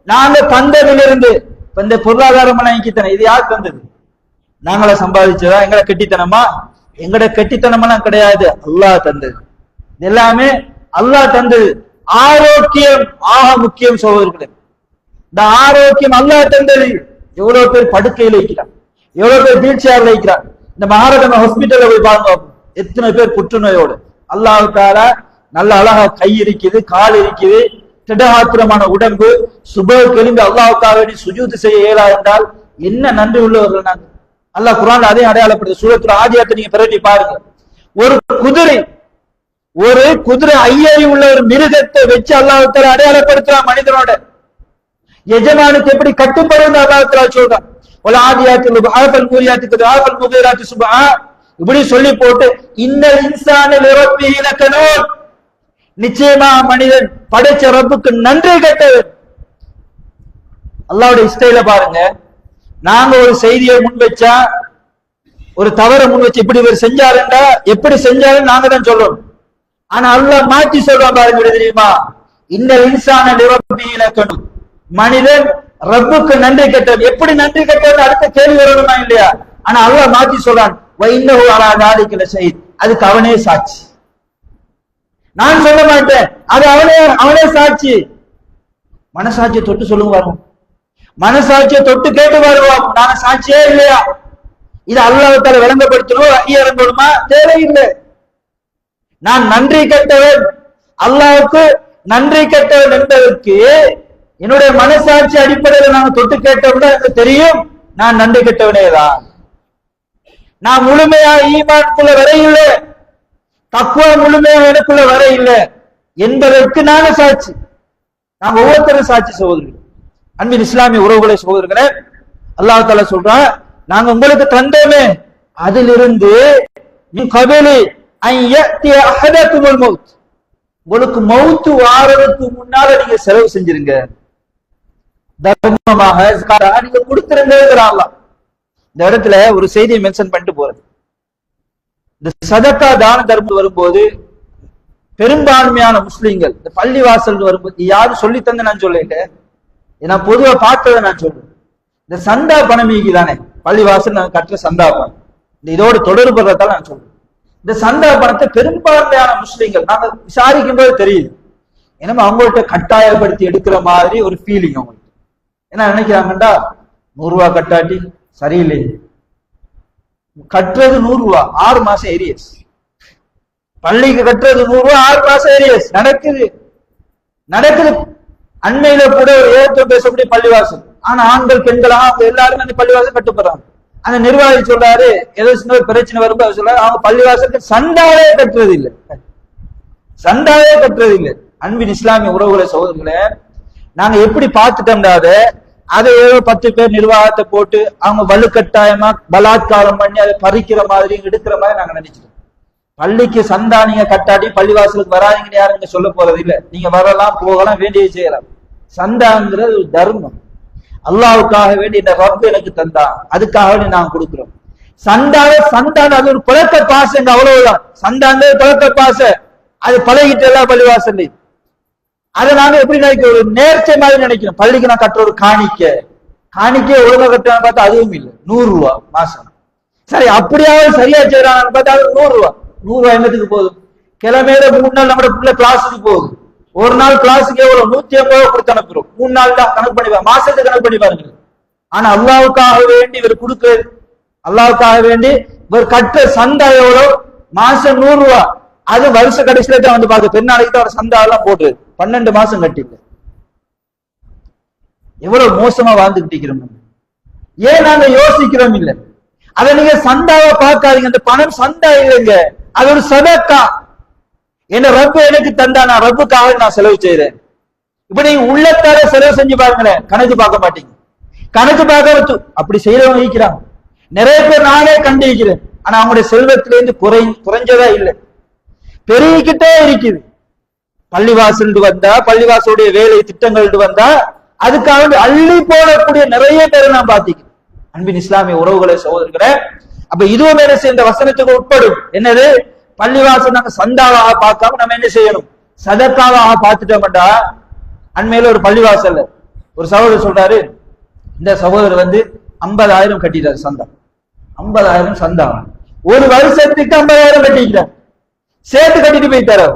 நாங்க தந்ததிலிருந்து. இந்த பொருளாதாரம் இது யார் தந்தது? நாங்கள சம்பாதிச்சதா? எங்களை கெட்டித்தனமா? எங்கட கெட்டித்தனமெல்லாம் கிடையாது, அல்லாஹ் தந்தது. எல்லாமே அல்லாஹ் தந்தது. ஆரோக்கியம் ஆக முக்கியம் சகோதரர்களே. இந்த ஆரோக்கியம் அல்லாஹ் தந்தது. எவ்வளவு பேர் படுக்கையில் வைக்கிறார், எவ்வளவு பேர் வீல் சேர்ல வைக்கிறார். இந்த மகாராஜா ஹாஸ்பிட்டல்ல போய் பாருங்க, எத்தனை பேர் புற்றுநோயோடு. அல்லாஹ் தஆலா நல்ல அழகா கை இருக்குது, கால் இருக்குது, திடகாத்திரமான உடம்பு, சுபஹ் எழும்பி அல்லாஹ்வுக்காக வேண்டி சுஜூத் செய்ய இயலா என்றால் என்ன நன்றி உள்ளவர்கள் நாங்கள். அல்லாஹ் குர்ஆன்ல அதே அடையாளப்படுது. சூரத்துல் ஆதியாத்தை நீங்க பிரட்டி பாருங்க. ஒரு குதிரை ஐயறி உள்ள ஒரு மிருகத்தை வச்சு அல்லாஹ் தஆலா அடையாளப்படுத்துறான் மனிதனோட. எஜமானுக்கு எப்படி கட்டுப்படுறது அல்லாஹ் தஆலா சொல்றான். வல் ஆதியாத்தில் ஆஃபல் மூரியாத்துக்கு ஆஃபல் முகீராத்து சுபஹா, இப்படி சொல்லி போட்டு இன்னல் இன்சான லிரப்பிஹி லகனூன், நிச்சயமா மனிதன் படைச்ச ரப்புக்கு நன்றி கெட்டவன். அல்லாஹ்வுடைய ஸ்டைல பாருங்க. நாங்க ஒரு செய்தியை முன் வச்சா, ஒரு தவறை முன் வச்சு இப்படி இவர் செஞ்சாருண்டா எப்படி செஞ்சாருன்னு நாங்க தான் சொல்லணும். ஆனா அல்லாஹ் மாற்றி சொல்றான் பாருங்க, தெரியுமா? இன்னல் இன்சான லிரப்பிஹி லகனூன், மனிதன் ரப்புக்கு நன்றி கெட்டவன். எப்படி நன்றி கெட்டவன் அடுத்த கேள்வி வரணுமா இல்லையா? ஆனா அல்லாஹ் மாற்றி சொல்றான், வைன்னஹு அலா தாலிக லஷஹீத், அதுக்கு அவனே சாட்சி. நான் சொல்ல மாட்டேன், அது அவனே சாட்சி. மனசாட்சியை தொட்டு சொல்லுங்க வருவோம், மனசாட்சியை தொட்டு கேட்டு வருவோம், நாங்க சாட்சியே இல்லையா? இது அல்லாஹ்வுத்தால விளங்கப்படுத்தணும், இறங்கணுமா? தேவையில்லை. நான் நன்றி கெட்டவன், அல்லாஹ்வுக்கு நன்றி கெட்டவன் என்பதற்கு என்னுடைய மனசாட்சி அடிப்படையில் நாங்கள் தொட்டு கேட்டவுடன் எனக்கு தெரியும் நான் நன்றி கெட்டவனே தான். நான் முழுமையா ஈமானுக்குள்ள வர இல்லை, தக்வா முழுமையா எனக்குள்ள வர இல்லை என்பதற்கு நானே சாட்சி. நாங்க ஒவ்வொருத்தரும் சாட்சி சகோதரர்கள். அன்பின் இஸ்லாமிய உறவுகளை சகோதரர்களே, அல்லாஹ் தஆலா சொல்றான், நாங்க உங்களுக்கு தந்தோமே அதிலிருந்து உங்களுக்கு மௌத்து வாரதுக்கு முன்னால நீங்க செலவு செஞ்சிருங்க, தர்மமாக நீங்க கொடுத்திருங்க. இந்த இடத்துல ஒரு செய்தியை மென்ஷன் பண்ணிட்டு போறது, இந்த சதக்கா தான தர்மம் வரும்போது பெரும்பான்மையான முஸ்லீம்கள் இந்த பள்ளி வாசல் வரும்போது யாரும் சொல்லி தந்து நான் சொல்லிட்டேன், நான் பொதுவா பார்த்ததை நான் சொல்றேன். இந்த சந்தா பணமீகி தானே பள்ளி வாசல் நாங்க கட்டுற சந்தா பணம், இந்த இதோடு தொடர்புறதால நான் சொல்றேன். இந்த சந்தா பணத்தை பெரும்பான்மையான முஸ்லீம்கள் நாங்க விசாரிக்கும் போது தெரியுது, ஏன்னா அவங்கள்ட்ட கட்டாயப்படுத்தி எடுக்கிற மாதிரி ஒரு ஃபீலிங் அவங்களுக்கு. என்ன நினைக்கிறாங்கண்டா, 100 ரூபாய் கட்டாட்டி சரியில்லை, கட்டுறது 100 ரூபாய் 6 மாசம் ஏரியஸ், பள்ளிக்கு கட்டுறது 100 ரூபாய் 6 மாசம் ஏரியஸ் நடக்குது. அண்மையில கூட ஏற்றம் பேசக்கூடிய பள்ளிவாசல், ஆனா ஆண்கள் பெண்கள் அவங்க எல்லாருமே அந்த பள்ளிவாசல் கட்டுப்படுறாங்க. அந்த நிர்வாகி சொல்றாரு, ஏதோ சின்ன பிரச்சனை வரும்போது சொல்றாரு, அவங்க பள்ளிவாசலுக்கு சந்தாவே கட்டுறது இல்லை, சந்தாவே கட்டுறது இல்லை. அன்பின் இஸ்லாமிய உறவுகளை சகோதரர்களே, நாங்க எப்படி பார்த்துட்டோம்னா அதை ஏதோ 10 பேர் நிர்வாகத்தை போட்டு அவங்க வலுக்கட்டாயமா பலாத்காரம் பண்ணி அதை பறிக்கிற மாதிரி எடுக்கிற மாதிரி நாங்க நினைச்சிட்டோம். பள்ளிக்கு சந்தா நீங்க கட்டாட்டி பள்ளிவாசலுக்கு வராதீங்கன்னு யாரும் இங்க சொல்ல போறது இல்லை, நீங்க வரலாம் போகலாம் வேண்டியது செய்யலாம். சந்தாங்கிறது ஒரு தர்மம், அல்லாஹ்வுக்காக வேண்டி இந்த ரப்பு எனக்கு தந்தா அதுக்காக நாங்க கொடுக்கிறோம். சந்தான அது ஒரு பழக்க பாசங்க, அவ்வளவுதான். சந்தாங்க பழக்க பாச, அது பழகிட்டு எல்லா பள்ளிவாசல்லையும். அதை நாங்க எப்படி நினைக்கிறோம், ஒரு நேர்ச்சை மாதிரி நினைக்கிறோம். பள்ளிக்கு நான் கட்டுற ஒரு காணிக்கை ஒழுங்கா கட்டுறான்னு பார்த்தா அதுவும் இல்லை, 100 ரூபாய் மாசம். சரி, அப்படியாவது சரியா செய்யறான்னு பார்த்தா அது 100 ரூபாய் என்னத்துக்கு போதும்? கிழமையில 3 நாள் நம்ம பிள்ளை கிளாஸுக்கு போகுது, ஒரு நாள் கிளாஸுக்கு எவ்வளவு 150 ரூபாய் கொடுத்து அனுப்புறோம். 3 நாள் தான் கணக்கு பண்ணி மாசத்துக்கு கணக்கு பண்ணி பாருங்க. ஆனா அல்லாஹ்வுக்காக வேண்டி இவர் கொடுக்கிறது, அல்லாஹ்வுக்காக வேண்டி இவர் கட்டுற சந்தா எவ்வளவு? மாசம் 100 ரூபாய். அது வருஷ கடைசியில தான் வந்து பார்க்க, பெருநாளைக்கு தான் ஒரு சந்தா எல்லாம் போட்டு 12 மாசம் கட்டில. எவ்வளவு மோசமா வாழ்ந்துகிட்டு இருக்கிறோம். ஏன் நாங்க யோசிக்கிறோம் இல்லை? அதை நீங்க சந்தாவை பார்க்காதீங்க, அந்த பணம் சந்தா இல்லைங்க, அது ஒரு சதக்கா. என்ன ரப்பு எனக்கு தந்தா, நான் ரப்புக்காக நான் செலவு செய்யறேன். இப்ப நீங்க உள்ளத்தார செலவு செஞ்சு பாருங்களேன், கணக்கு பார்க்க மாட்டீங்க. கணக்கு பார்க்க அப்படி செய்யறவங்க இருக்கிறாங்க நிறைய பேர், நானே கண்டிக்கிறேன். ஆனா அவங்களுடைய செல்வத்திலிருந்து குறைஞ்சதா இல்லை, பெருகிக்கிட்டே இருக்குது. பள்ளிவாசல் வந்தா, பள்ளிவாசலுடைய வேலை திட்டங்கள் வந்தா அதுக்காக அள்ளி போடக்கூடிய நிறைய பேரை நான் பாத்திக்கிறேன். அன்பின் இஸ்லாமிய உறவுகளை சகோதரர்களே, அப்ப இதுவும் என்ன செய்ய, இந்த வசனத்துக்கு உட்படும். என்னது? பள்ளிவாசல் நாங்க சந்தாவாக பார்க்காம நம்ம என்ன செய்யணும், சதக்காவாக பார்த்துட்டோம்டா. அண்மையில ஒரு பள்ளிவாசல்ல ஒரு சகோதரர் சொல்றாரு, இந்த சகோதரர் 50,000 கட்டிட்டாரு சந்தா, 50,000 சந்தா, ஒரு வருஷத்துக்கு 50,000 கட்டிக்கிறார், சேர்த்து கட்டிட்டு போயிட்டாரு.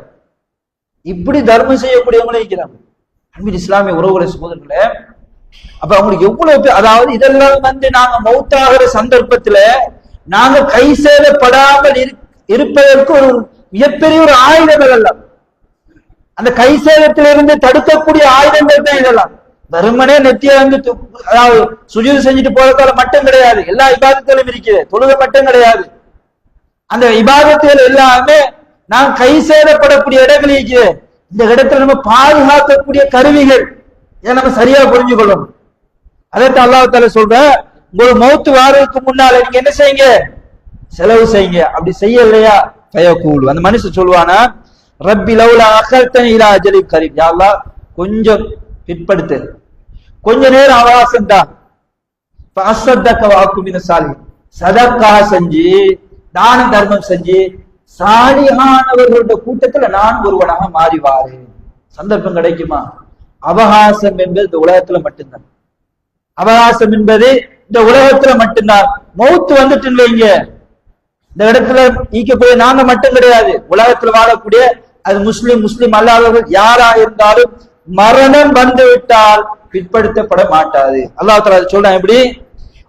இப்படி தர்மம் செய்யக்கூடியவங்களே இருக்கிறாங்க. அன்பின் இஸ்லாமிய உறவுகளை சகோதரர்களே, அப்ப அவங்களுக்கு எவ்வளவு, அதாவது இதெல்லாம் நாங்க மௌத்தாகிற சந்தர்ப்பத்துல நாங்க கை சேதப்படாமல் இருப்பதற்கு ஒரு மிகப்பெரிய ஒரு ஆயுதங்கள் எல்லாம், அந்த கை சேதத்திலிருந்து தடுக்கக்கூடிய ஆயுதங்கள் தான் இதெல்லாம். வெறுமனே நெத்திய அதாவது சுஜூது செஞ்சுட்டு போறதால மட்டும் கிடையாது, எல்லா இபாதத்திலும் இருக்குது, தொழுகை மட்டும் கிடையாது. அந்த இபாதத்துகள் எல்லாமே நான் கை சேதப்படக்கூடிய இடங்கள் இருக்குது. இந்த இடத்துல நம்ம பாதுகாக்கக்கூடிய கருவிகள், இதை நம்ம சரியா புரிஞ்சுக்கொள்ளணும். அதைத்தான் அல்லாஹ் தஆலா சொல்ற, உங்களுக்கு மௌத்து வாரதுக்கு முன்னால நீங்க என்ன செய்யுங்க, செலவு செய்யுங்க. அப்படி செய்யலையா ஃபயகூல், அந்த மனுஷன் சொல்லுவானா, ரப்பி லௌலா அகல்தனி இலா அஜலின் கரீம், யா அல்லாஹ் கொஞ்சம் பிற்படுத்து, கொஞ்ச நேரம் அவகாசம் தான். ஃபஅஸ்ஸதக வஅகு மின சாலிஹீன், சதக்கா செஞ்சு தான தர்மம் செஞ்சு சாலிஹானவர்களுடைய கூட்டத்துல நான் ஒருவனாக மாறி வாரேன். சந்தர்ப்பம் கிடைக்குமா? அவகாசம் என்பது இந்த உலகத்துல மட்டும்தான், அவகாசம் என்பது இந்த உலகத்துல மட்டும்தான். மௌத்து வந்துட்டு வைங்க, இந்த இடத்துல ஈக்கக்கூடிய நாங்க மட்டும் கிடையாது, உலகத்துல வாழக்கூடிய அது முஸ்லிம் அல்லாதவர்கள் யாரா இருந்தாலும் மரணம் வந்து விட்டால் பிற்படுத்தப்பட மாட்டாது. அல்லாஹ் தஆலா சொல்றான், எப்படி?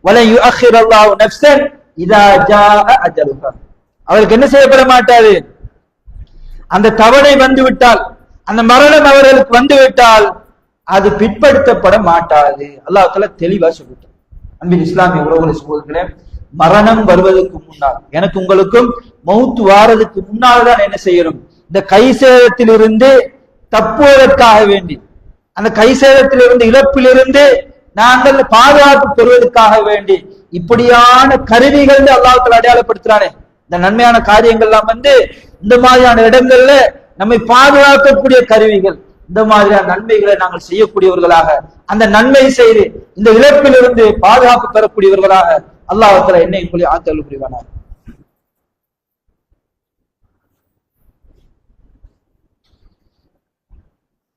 வலை யுஅখিরুல்லாஹு நஃப்ஸன் இதா ஜாஅ அஜலுஹா, அவருக்கு என்ன செய்யப்பட மாட்டாது, அந்த தவணை வந்து விட்டால், அந்த மரணம் அவர்களுக்கு வந்து விட்டால் அது பிற்படுத்தப்பட மாட்டாது. அல்லாஹ் தஆலா தெளிவா சொல்லிட்டார். அன்பின் இஸ்லாமிய உறவுகளை சகோதரர்களே, மரணம் வருவதற்கு முன்னால், எனக்கு உங்களுக்கும் மௌத் வாரதுக்கு முன்னால் தான் என்ன செய்யணும், இந்த கை சேதத்திலிருந்து தப்புவதற்காக வேண்டி, அந்த கை சேதத்திலிருந்து இழப்பிலிருந்து நாங்கள் பாதுகாப்பு பெறுவதற்காக வேண்டி இப்படியான கருவிகள் அல்லாஹ் தஆலா அடையாளப்படுத்துறானே, இந்த நன்மையான காரியங்கள் எல்லாம் இந்த மாதிரியான இடங்கள்ல நம்மை பாதுகாக்கக்கூடிய கருவிகள். இந்த மாதிரியான நன்மைகளை நாங்கள் செய்யக்கூடியவர்களாக, அந்த நன்மை செய்து இந்த இழப்பிலிருந்து பாதுகாப்பு பெறக்கூடியவர்களாக அல்லாஹ் தஆலா என்னை சொல்லி ஆற்றல் புரிவானார்.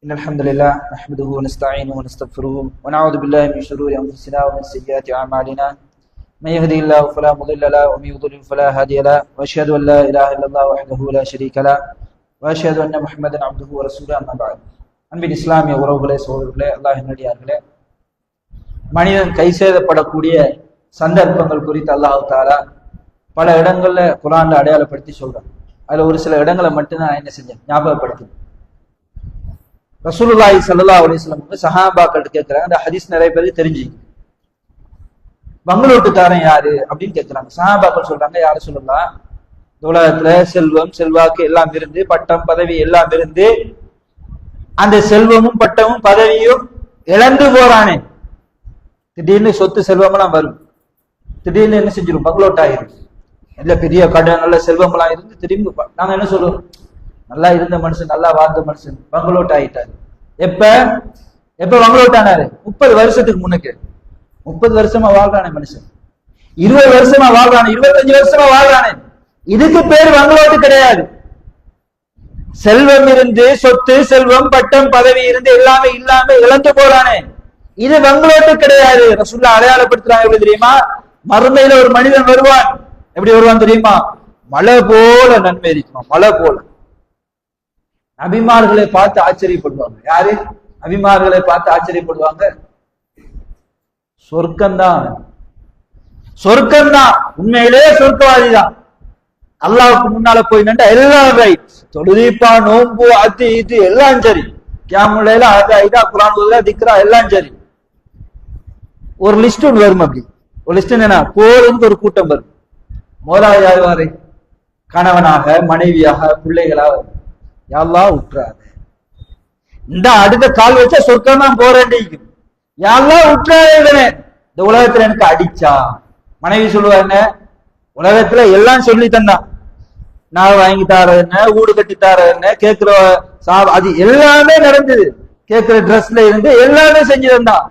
إن الحمد لله نحمده ونستعينه ونستغفره ونعوذ بالله من شرور أنفسنا ومن سيئات أعمالنا من يهده الله فلا مضل له ومن يضلل فلا هادي له وأشهد أن لا إله إلا الله وحده لا شريك له وأشهد أن محمدا عبده ورسوله أما بعد. அன்பின் இஸ்லாமிய உறவுகளே சகோதரர்களே, அல்லாஹ்வின் நல்லடியார்களே, மனிதன் கை செய்தப்படக்கூடிய சந்தர்ப்பங்கள் குறித்து அல்லாஹ் தஆலா பல இடங்கள்ல குர்ஆன்ல அடையாளப்படுத்தி சொல்றான். அதுல ஒரு சில இடங்களை மட்டும்தான் நான் என்ன செஞ்சேன், ஞாபகப்படுத்தினேன். ரசூலுல்லாஹி ஸல்லல்லாஹு அலைஹி வஸல்லம் சஹாபாக்கள் கேட்கிறாங்க, அந்த ஹதீஸ் நிறைய பேருக்கு தெரிஞ்சு, பங்களூட்டுக்காரன் யாரு அப்படின்னு கேட்கிறாங்க. சஹாபாக்கள் சொல்றாங்க, யார சொல்லலாம், இந்த உலகத்துல செல்வம் செல்வாக்கு எல்லாம் இருந்து, பட்டம் பதவி எல்லாம் இருந்து, அந்த செல்வமும் பட்டமும் பதவியும் இழந்து போறானே, திடீர்னு சொத்து செல்வம் எல்லாம் வரும், திடீர்னு என்ன செஞ்சிடும், பங்களோட் ஆயிரும். நல்ல பெரிய கடன் நல்ல செல்வம் எல்லாம் இருந்து திரும்பி நாங்க என்ன சொல்லுவோம், நல்லா இருந்த மனுஷன், நல்லா வாழ்ந்த மனுஷன் பங்களோட் ஆயிட்டாரு. எப்ப பங்களோட் ஆனாரு? 30 வருஷத்துக்கு முன்னுக்கு. 30 வருஷமா வாழ்றானே மனுஷன், 20 வருஷமா வாழ்றானே, 25 வருஷமா வாழ்றானே, இதுக்கு பேர் பங்களோட்டு கிடையாது. செல்வம் இருந்து, சொத்து செல்வம் பட்டம் பதவி இருந்து எல்லாமே இல்லாம இழந்து போறானே, இது பங்களோட்டு கிடையாது. ரசூலுல்லாஹ் அடையாளப்படுத்துறாங்க. எப்படி தெரியுமா, மறுமையில ஒரு மனிதன் வருவான். எப்படி வருவான் தெரியுமா, மழை போல நன்மை இருக்குமா, மழை போல. நபிமார்களை பார்த்து ஆச்சரியப்படுவாங்க. யாரு? நபிமார்களை பார்த்து ஆச்சரியப்படுவாங்க. சொர்க்கம்தான், சொர்க்கம்தான், உண்மையிலே சொர்க்கவாதி தான். அல்லாஹ்வுக்கு முன்னால போய் நின்றா எல்லாம் ரைட், தொழுதிப்பா நோம்பு அது இது எல்லாம் சரி, கியாமுல்லைல அதா இதா குர்ஆன் ஓதுறா திக்ரா எல்லாம் சரி. ஒரு லிஸ்ட் ஒன்று வரும். அப்படி ஒரு லிஸ்ட் என்னன்னா, போலன்னு ஒரு கூட்டம் வரும். முதலாவது யார் வாரு? கணவனாக மனைவியாக பிள்ளைகளாக, யா அல்லாஹ் உற்றாத, இந்த அடுத்த கால் வச்சா சொர்க்கம் தான் போறேன், யா அல்லாஹ் உற்றாதே, இந்த உலகத்துல எனக்கு அடிச்சா. மனைவி சொல்லுவாங்க, உலகத்துல எல்லாம் சொல்லி தந்தான், நான் வாங்கி தார என்ன, வீடு கட்டி தார என்ன, கேட்கிற அது எல்லாமே நடந்தது, கேட்கிற ட்ரெஸ்ல இருந்து எல்லாமே செஞ்சு தந்தான்.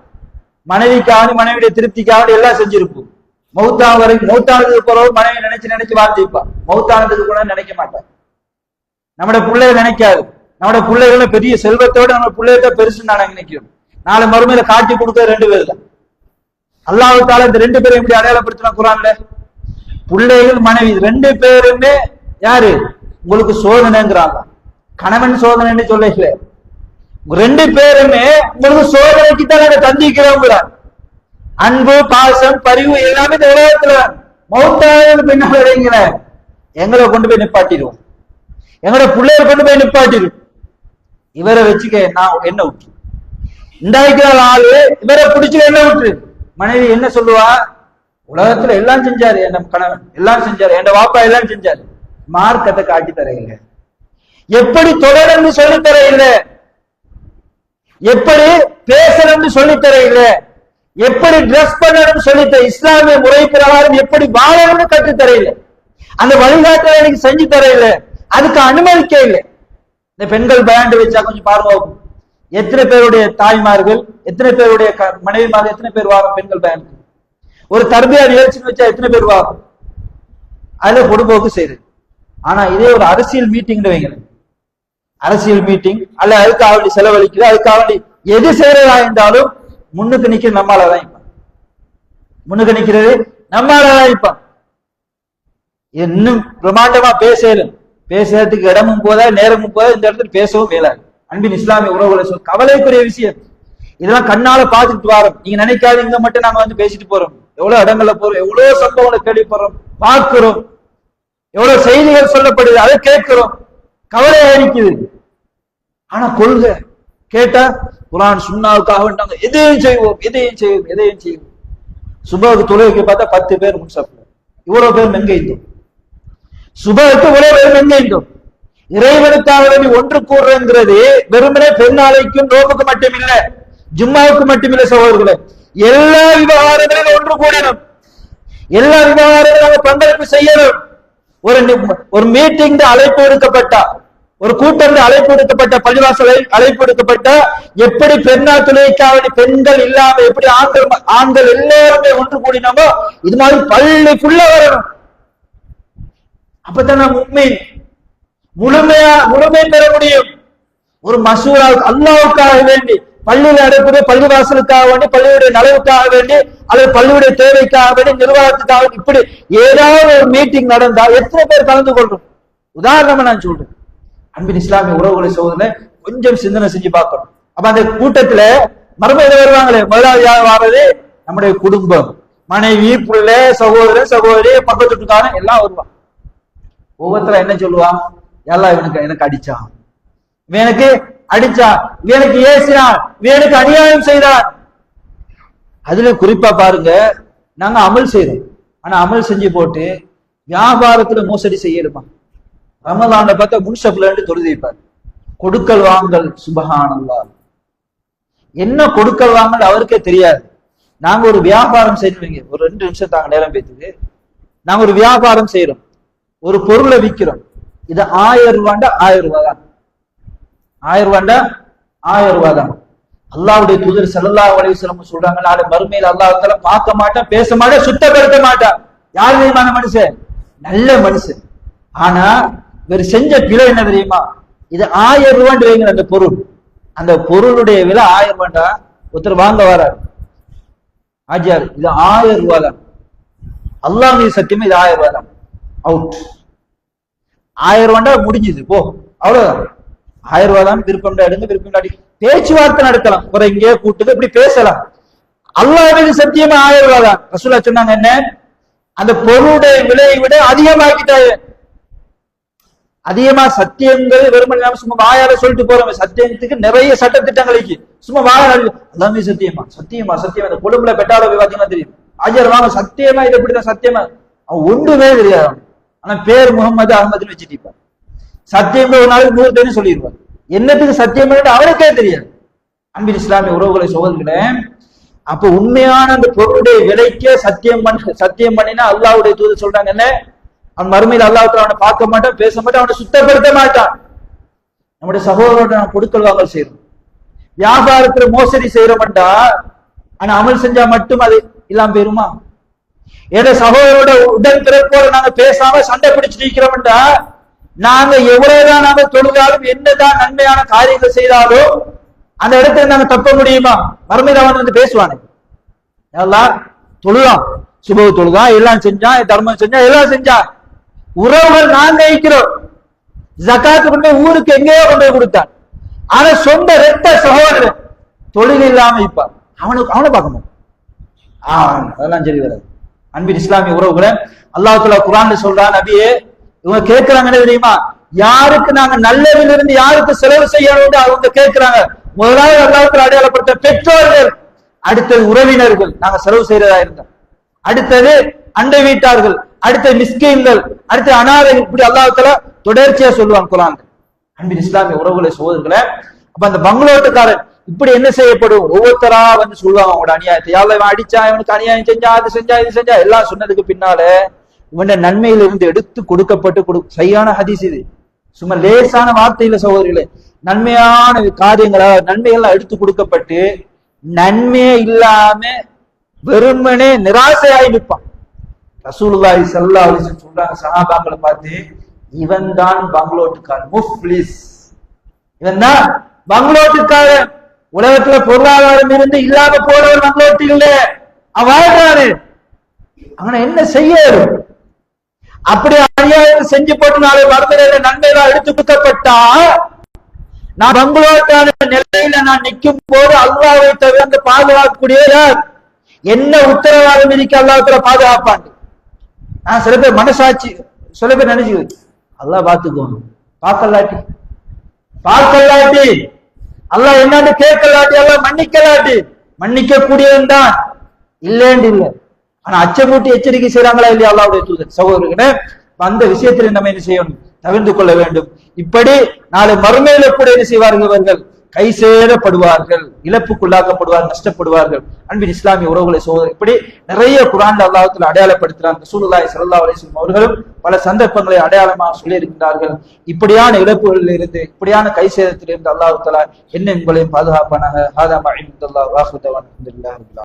மனைவிக்காக மனைவியுடைய திருப்திக்காக எல்லாம் செஞ்சிருப்போம். மௌத்தான வரைக்கும், மௌத்தானதுக்கு பிறகு மனைவி நினைச்சு வாழ்ந்துப்பா, மௌத்தானதுக்கு கூட நினைக்க மாட்டான். நம்மட பிள்ளைகள் நினைக்காது, நம்மட பிள்ளைகள பெரிய செல்வத்தோட நம்ம பிள்ளைகிட்ட பெருசு நாங்க நினைக்கிறோம். நாளை மறுமையில காட்டி கொடுக்க 2 பேர் தான். அல்லாஹ் தஆலா இந்த 2 பேரும் எப்படி அடையாளப்படுத்தினா குர்ஆன்ல, பிள்ளைகள் மனைவி 2 பேருமே யாரு, உங்களுக்கு சோதனைங்கிறாங்க. கணவன் சோதனைன்னு சொல்லல, 2 பேருமே உங்களுக்கு சோதனைக்கு தான் தந்திக்கிறவங்கள. அன்பு பாசம் பரிவு எல்லாமே இந்த உலகத்துல மௌத்தான பின்னால இறங்கிற எங்களை கொண்டு போய் நிப்பாட்டிடுவோம், எங்களோட பிள்ளைகளை கொண்டு போய் நிப்பாட்டிடும். இவரை வச்சுக்க நான் என்ன விட்டு, இந்த ஆளு இவரை பிடிச்சு என்ன விட்டு. மனைவி என்ன சொல்லுவா, உலகத்துல எல்லாம் செஞ்சாரு என் கணவன், எல்லாம் செஞ்சாரு என் வாப்பா, எல்லாம் செஞ்சாரு, மார்க்கத்தை காட்டி தர இல்லை, எப்படி தொடர்ந்து சொல்லி தர இல்லை, எப்படி பேசணும்னு சொல்லி தர இல்லை, எப்படி ட்ரெஸ் பண்ணணும் சொல்லி தர, இஸ்லாமிய முறை பிரகாரம் எப்படி வாழணும்னு கற்று தர இல்லை, அந்த வழிகாட்டலை எனக்கு செஞ்சு தர இல்லை, அதுக்கு அனுமதிக்க இல்லை. இந்த பெண்கள் பயாண்டு வச்சா கொஞ்சம் பாருங்க, எத்தனை பேருடைய தாய்மார்கள், எத்தனை பேருடைய மனைவிமார்கள், எத்தனை பேர் வாரம் பெண்கள் பயாண்டு. ஒரு தர்பியா நிகழ்ச்சின்னு வச்சா எத்தனை பேர் வாரம், அதுல பொடுபோக்கு செய்யுது. ஆனா இதே ஒரு அரசியல் மீட்டிங் வைங்க, அரசியல் மீட்டிங் அல்ல, அதுக்காக வேண்டி செலவழிக்கிறது, அதுக்காக வேண்டி எது செய்யறதா இருந்தாலும் முன்னுக்கு நிக்கிறது நம்மளாலதான் இப்ப, முன்னுக்கு நிக்கிறது நம்மளாலதான் இப்ப. இன்னும் பிரம்மாண்டமா பேசுறதுக்கு இடமும் போதா, நேரமும் போதா, இந்த இடத்துல பேசவும் மேலாது. அன்பின் இஸ்லாமிய உறவுகளை கவலைக்குரிய விஷயம். இதெல்லாம் கண்ணால பாத்துட்டு வரோம். நீங்க நினைக்காதீங்க மட்டும் நாங்க பேசிட்டு போறோம். எவ்வளவு இடங்கள்ல போறோம், எவ்வளவு சம்பவங்களை கேள்விப்படுறோம், பார்க்கிறோம், எவ்வளவு செய்திகள் சொல்லப்படுது, அதை கேட்கிறோம், கவலையா இருக்குது. ஆனா கொள்கை கேட்டா குர்ஆன் சுன்னாவுக்காக வேண்டாங்க, எதையும் செய்வோம், எதையும் செய்வோம், எதையும் செய்வோம். சுபஹுக்கு தொழுகைக்கு பார்த்தா 10 பேர் முன்சப்ல, இவ்வளவு பேர் மெங்கைந்தோம். சுபஹுக்கு இவ்வளவு பேர் மெங்கைந்தோம். இறைவனுக்காக வேண்டி ஒன்று கூறுங்கிறது வெறுமனே பெருநாளைக்கும் நோம்புக்கு மட்டுமில்ல, ஜும்மாவுக்கு மட்டுமில்ல சகோதரர்களே, எல்லா விவகாரங்களிலும் ஒன்று கூடணும், எல்லா விவகாரங்களும் பங்களிப்பு செய்யணும். ஒரு மீட்டிங் அழைப்பு எடுக்கப்பட்டா, ஒரு கூட்டம் அழைப்பு எடுக்கப்பட்ட, பள்ளிவாசலை அழைப்பு எடுக்கப்பட்ட, எப்படி பெருநாள் தொழுகைக்காக பெண்கள் இல்லாம எப்படி ஆண்கள் எல்லாருமே ஒன்று கூடினோமோ இது மாதிரி பள்ளிக்குள்ள வரணும். அப்பதான் நம்ம முழுமை பெற முடியும். ஒரு மசூரா அல்லாஹ்வுக்காக வேண்டி பள்ளியில் அடைப்பது, பள்ளிவாசலுக்காக வேண்டி, பள்ளியுடைய நலவுக்காக வேண்டி, அல்லது பள்ளியுடைய தேவைக்காக வேண்டி, நிர்வாகத்துக்காக, இப்படி ஏதாவது ஒரு மீட்டிங் நடந்தா எத்தனை பேர் கலந்து கொள்றோம்? உதாரணமா நான் சொல்றேன். அன்பின் இஸ்லாமிய உறவுகளை சோதனை கொஞ்சம் சிந்தனை செஞ்சு பார்க்கணும். அப்ப அந்த கூட்டத்துல மறுமையில வருவாங்களே, முதலாவது யார் வர்றது? நம்முடைய குடும்பம், மனைவி, பிள்ளை, சகோதரன், சகோதரி, பக்கத்து வீட்டுக்காரன் எல்லாம் வருவான். ஒவ்வொருத்தர என்ன சொல்லுவான்? எல்லாம் எனக்கு அடிச்சான், இவனுக்கு அடிச்சான், இவனுக்கு ஏசினான், இவனுக்கு அநியாயம் செய்தான். அதுல குறிப்பா பாருங்க, நாங்க அமல் செய்யறோம், ஆனா அமல் செஞ்சு போட்டு வியாபாரத்துல மோசடி செய்யணுமா? ரமலான்ல பார்த்தா முன்சப்ல தொழுது வைப்பார். கொடுக்கல் வாங்கல், சுபஹானல்லாஹ், என்ன கொடுக்கல் வாங்கல் அவருக்கே தெரியாது. நாங்க ஒரு வியாபாரம் செய்யறீங்க, ஒரு 2 நிமிஷம் தாங்க நேரம் பேத்துக்கு. நாங்க ஒரு வியாபாரம் செய்யறோம், ஒரு பொருளை விற்கிறோம். இது 1000 ரூபாண்டா 1000 ரூபாய் தான், 1000 ரூபாண்டா 1000 ரூபாய் தான். அல்லாஹ்வுடைய தூதர் ஸல்லல்லாஹு அலைஹி வஸல்லம் சொல்றாங்க, நாளை மறுமையில் அல்லாஹ் தஆலா பார்க்க மாட்டான், பேச மாட்டான், சுத்தப்படுத்த மாட்டான். யார் தெரியுமா மனுஷன்? நல்ல மனுஷன். ஆனா இவர் செஞ்ச பிழை என்ன தெரியுமா? இது 1000 ரூபான்னு வைங்க, அந்த பொருள், அந்த பொருளுடைய விலை 1000 ரூபாண்டா ஒருத்தர் வாங்க வராரு, ஆஜியார் இது 1000 ரூபாய் தான், அல்லாஹ் மீது சத்தியமா இது 1000 ரூபாய் தான், அவுட். 1000 ரூபாண்டா முடிஞ்சுது, போ, அவ்வளவுதான். 1000 ரூபாய் தான், விருப்பம் எடுங்க, விருப்பம் அடி, பேச்சுவார்த்தை நடத்தலாம், ஒரு இங்கே கூட்டுக்கு இப்படி பேசலாம். அல்லாஹ் மீது சத்தியமா 1000 ரூபாய் தான். ரசூலுல்லாஹ் சொன்னாங்க என்ன? அந்த பொருளுடைய விலையை விட அதிகமாக்கிட்டாங்க. அதிகமா சத்தியங்கள் வெறுமனே சும்மா வாயால சொல்லிட்டு போறோம், சத்தியத்துக்கு நிறைய சட்ட திட்டங்களுக்கு சும்மா வாயால எல்லாமே சத்தியமா சத்தியமா சத்தியமா. இந்த கொழும்புல பெட்டால போய் பாத்தீங்கன்னா தெரியும், ஆஜர் வாங்க சத்தியமா, இது எப்படிதான் சத்தியமா, அவன் ஒன்றுமே தெரியாது. ஆனா பேர் முகமது அகமதுன்னு வச்சுட்டு சத்தியம் ஒரு நாளைக்கு 100 பேரும் சொல்லிடுவார். என்னத்துக்கு சத்தியம் அவனுக்கே தெரியாது. அன்பின் இஸ்லாமிய உறவுகளை சோதர்களே, அப்ப உண்மையான அந்த பொருளுடைய விலைக்கே சத்தியம் பண்ணினா அல்லாஹ்வுடைய தூதர் சொல்றாங்க என்ன? அவன் மறுமையில் அல்லாஹ் அவனை பார்க்க மாட்டான், பேச மாட்டான், அவனை சுத்தப்படுத்த மாட்டான். நம்முடைய சகோதரோட நான் கொடுக்கல் வாங்கல் செய்யறோம், வியாபாரத்துல மோசடி செய்யறோம்டா, ஆனா அமல் செஞ்சா மட்டும் அது இல்லாம போயிருமா? ஏதோ சகோதரோட உடன் பிறப்போட நாங்க பேசாம சண்டை பிடிச்சிட்டு இருக்கிறோம்டா, நாங்க எவ்வளவுதான் நாங்க தொழுதாலும் என்னதான் நன்மையான காரியங்கள் செய்தாலும் அந்த இடத்துல நாங்க தப்ப முடியுமா? மறுமையில் அவன் வந்து பேசுவானே, எல்லாம் தொழுதான், சுபஹ் தொழுதான், எல்லாம் செஞ்சான், தர்மம் செஞ்சான், எல்லாம் செஞ்சான், உறவுகள் நாங்க இருக்கிறோம், ஜகாத்து கொண்டு போய் ஊருக்கு எங்கேயோ கொண்டு போய் கொடுத்தான். ஆனா சொந்த ரத்த சகோதரன் தொழில் இல்லாம இருப்பான், அவனை பார்க்கணும். அதெல்லாம் சரி வராது. அன்பின் இஸ்லாமிய உறவுகளை அல்லாஹ் தஆலா குர்ஆன்ல சொல்றான், நபியே இவங்க கேட்கிறாங்க என்ன தெரியுமா? யாருக்கு நாங்க நல்லதிலிருந்து யாருக்கு செலவு செய்யணும் அவங்க கேட்கிறாங்க. முதலாவது அல்லாஹ் தஆலா அடையாளப்படுத்த பெற்றோர்கள், அடுத்தது உறவினர்கள், நாங்க செலவு செய்யறதா இருந்தா, அடுத்தது அண்டை வீட்டார்கள், அடுத்த மிஸ்கீன்கள், அடுத்த அனாதைகள், இப்படி அல்லாஹ் தஆலா தொடர்ச்சியா சொல்லுவாங்க குர்ஆன்ல. அன்பின் இஸ்லாமிய உறவுகளை சகோதரர்களே, அப்ப அந்த பங்களோட்டுக்காரன் இப்படி என்ன செய்யப்படும்? ஒவ்வொருத்தரா வந்து சொல்லுவாங்க அவங்களோட அநியாயத்தை. யாரெல்லாம் இவன் அடிச்சா, இவனுக்கு அநியாயம் செஞ்சா, அது செஞ்சா, இது செஞ்சா, எல்லாம் சொன்னதுக்கு பின்னால இவன் நன்மையிலிருந்து எடுத்து கொடுக்கப்பட்டு சரியான ஹதீஸ் இது, சும்மா லேசான வார்த்தையில சகோதரிகளே, நன்மையான காரியங்களா நன்மைகள்லாம் எடுத்து கொடுக்கப்பட்டு நன்மையே இல்லாம வெறுமனே நிராசையாய் நிற்பான். ரசூலுல்லாஹி ஸல்லல்லாஹு அலைஹி வஸல்லம் சொல்றாங்க சஹாபாக்களை பார்த்து, இவன் தான் பங்களோட்டுக்காரன், முஃப்லிஸ், இவன் தான் பங்களோட்டுக்காரன். உலகத்துல பொருளாதாரம் இருந்து இல்லாம போறவர் பங்களோட்டு இல்ல, அவன் வாழ்றாரு. அவனை என்ன செய்ய? அப்படி அநியாயம் செஞ்சு போட்டு நாளை மறுமையில நன்மைகள் எடுத்து கொடுக்கப்பட்டா, நான் பங்களோட்டான நிலையில நான் நிற்கும் போது அல்லாஹ்வை தவிர பாதுகாக்கக்கூடியவர் என்ன உத்தரவாதம் இருக்க அல்லாஹ்வுல பாதுகாப்பான். சில பேர் மனசாட்சி சில பேர் நினைச்சு அல்லாஹ் பாத்துக்குவான், பார்க்கலாட்டி அல்லாஹ் என்னன்னு கேட்கலாட்டி அல்லாஹ் மன்னிக்கலாட்டி மன்னிக்க கூடியவன் தான், இல்லேன்னு இல்லை. ஆனா அச்சமூட்டி எச்சரிக்கை செய்யறாங்களா இல்லையா அல்லாஹ்வுடைய தூதர்? சகோதரர்களே, அந்த விஷயத்தில் நம்ம என்ன செய்யணும்? தவிர்த்து கொள்ள வேண்டும். இப்படி நாளை மறுமையில கூட என்ன செய்வார்கள்? இவர்கள் கை சேரப்படுவார்கள், இழப்புக்குள்ளாக்கப்படுவார்கள், நஷ்டப்படுவார்கள். அன்பின் இஸ்லாமிய உறவுகளை சோதரர், இப்படி நிறைய குர்ஆன்ல அல்லாஹ்வுல அடையாளப்படுத்துறாங்க. ரசூலுல்லாஹி ஸல்லல்லாஹு அலைஹி வஸல்லம் அவர்களும் பல சந்தர்ப்பங்களை அடையாளமாக சொல்லி இருக்கின்றார்கள். இப்படியான இழப்புகளில் இருந்து, இப்படியான கை சேதத்தில் இருந்து அல்லாஹ் தஆலா என்ன உங்களையும் பாதுகாப்பானாக. ஹாதா மா இன்தல்லாஹ் வ ஆஹிரு தஅவானா அல்ஹம்துலில்லாஹி.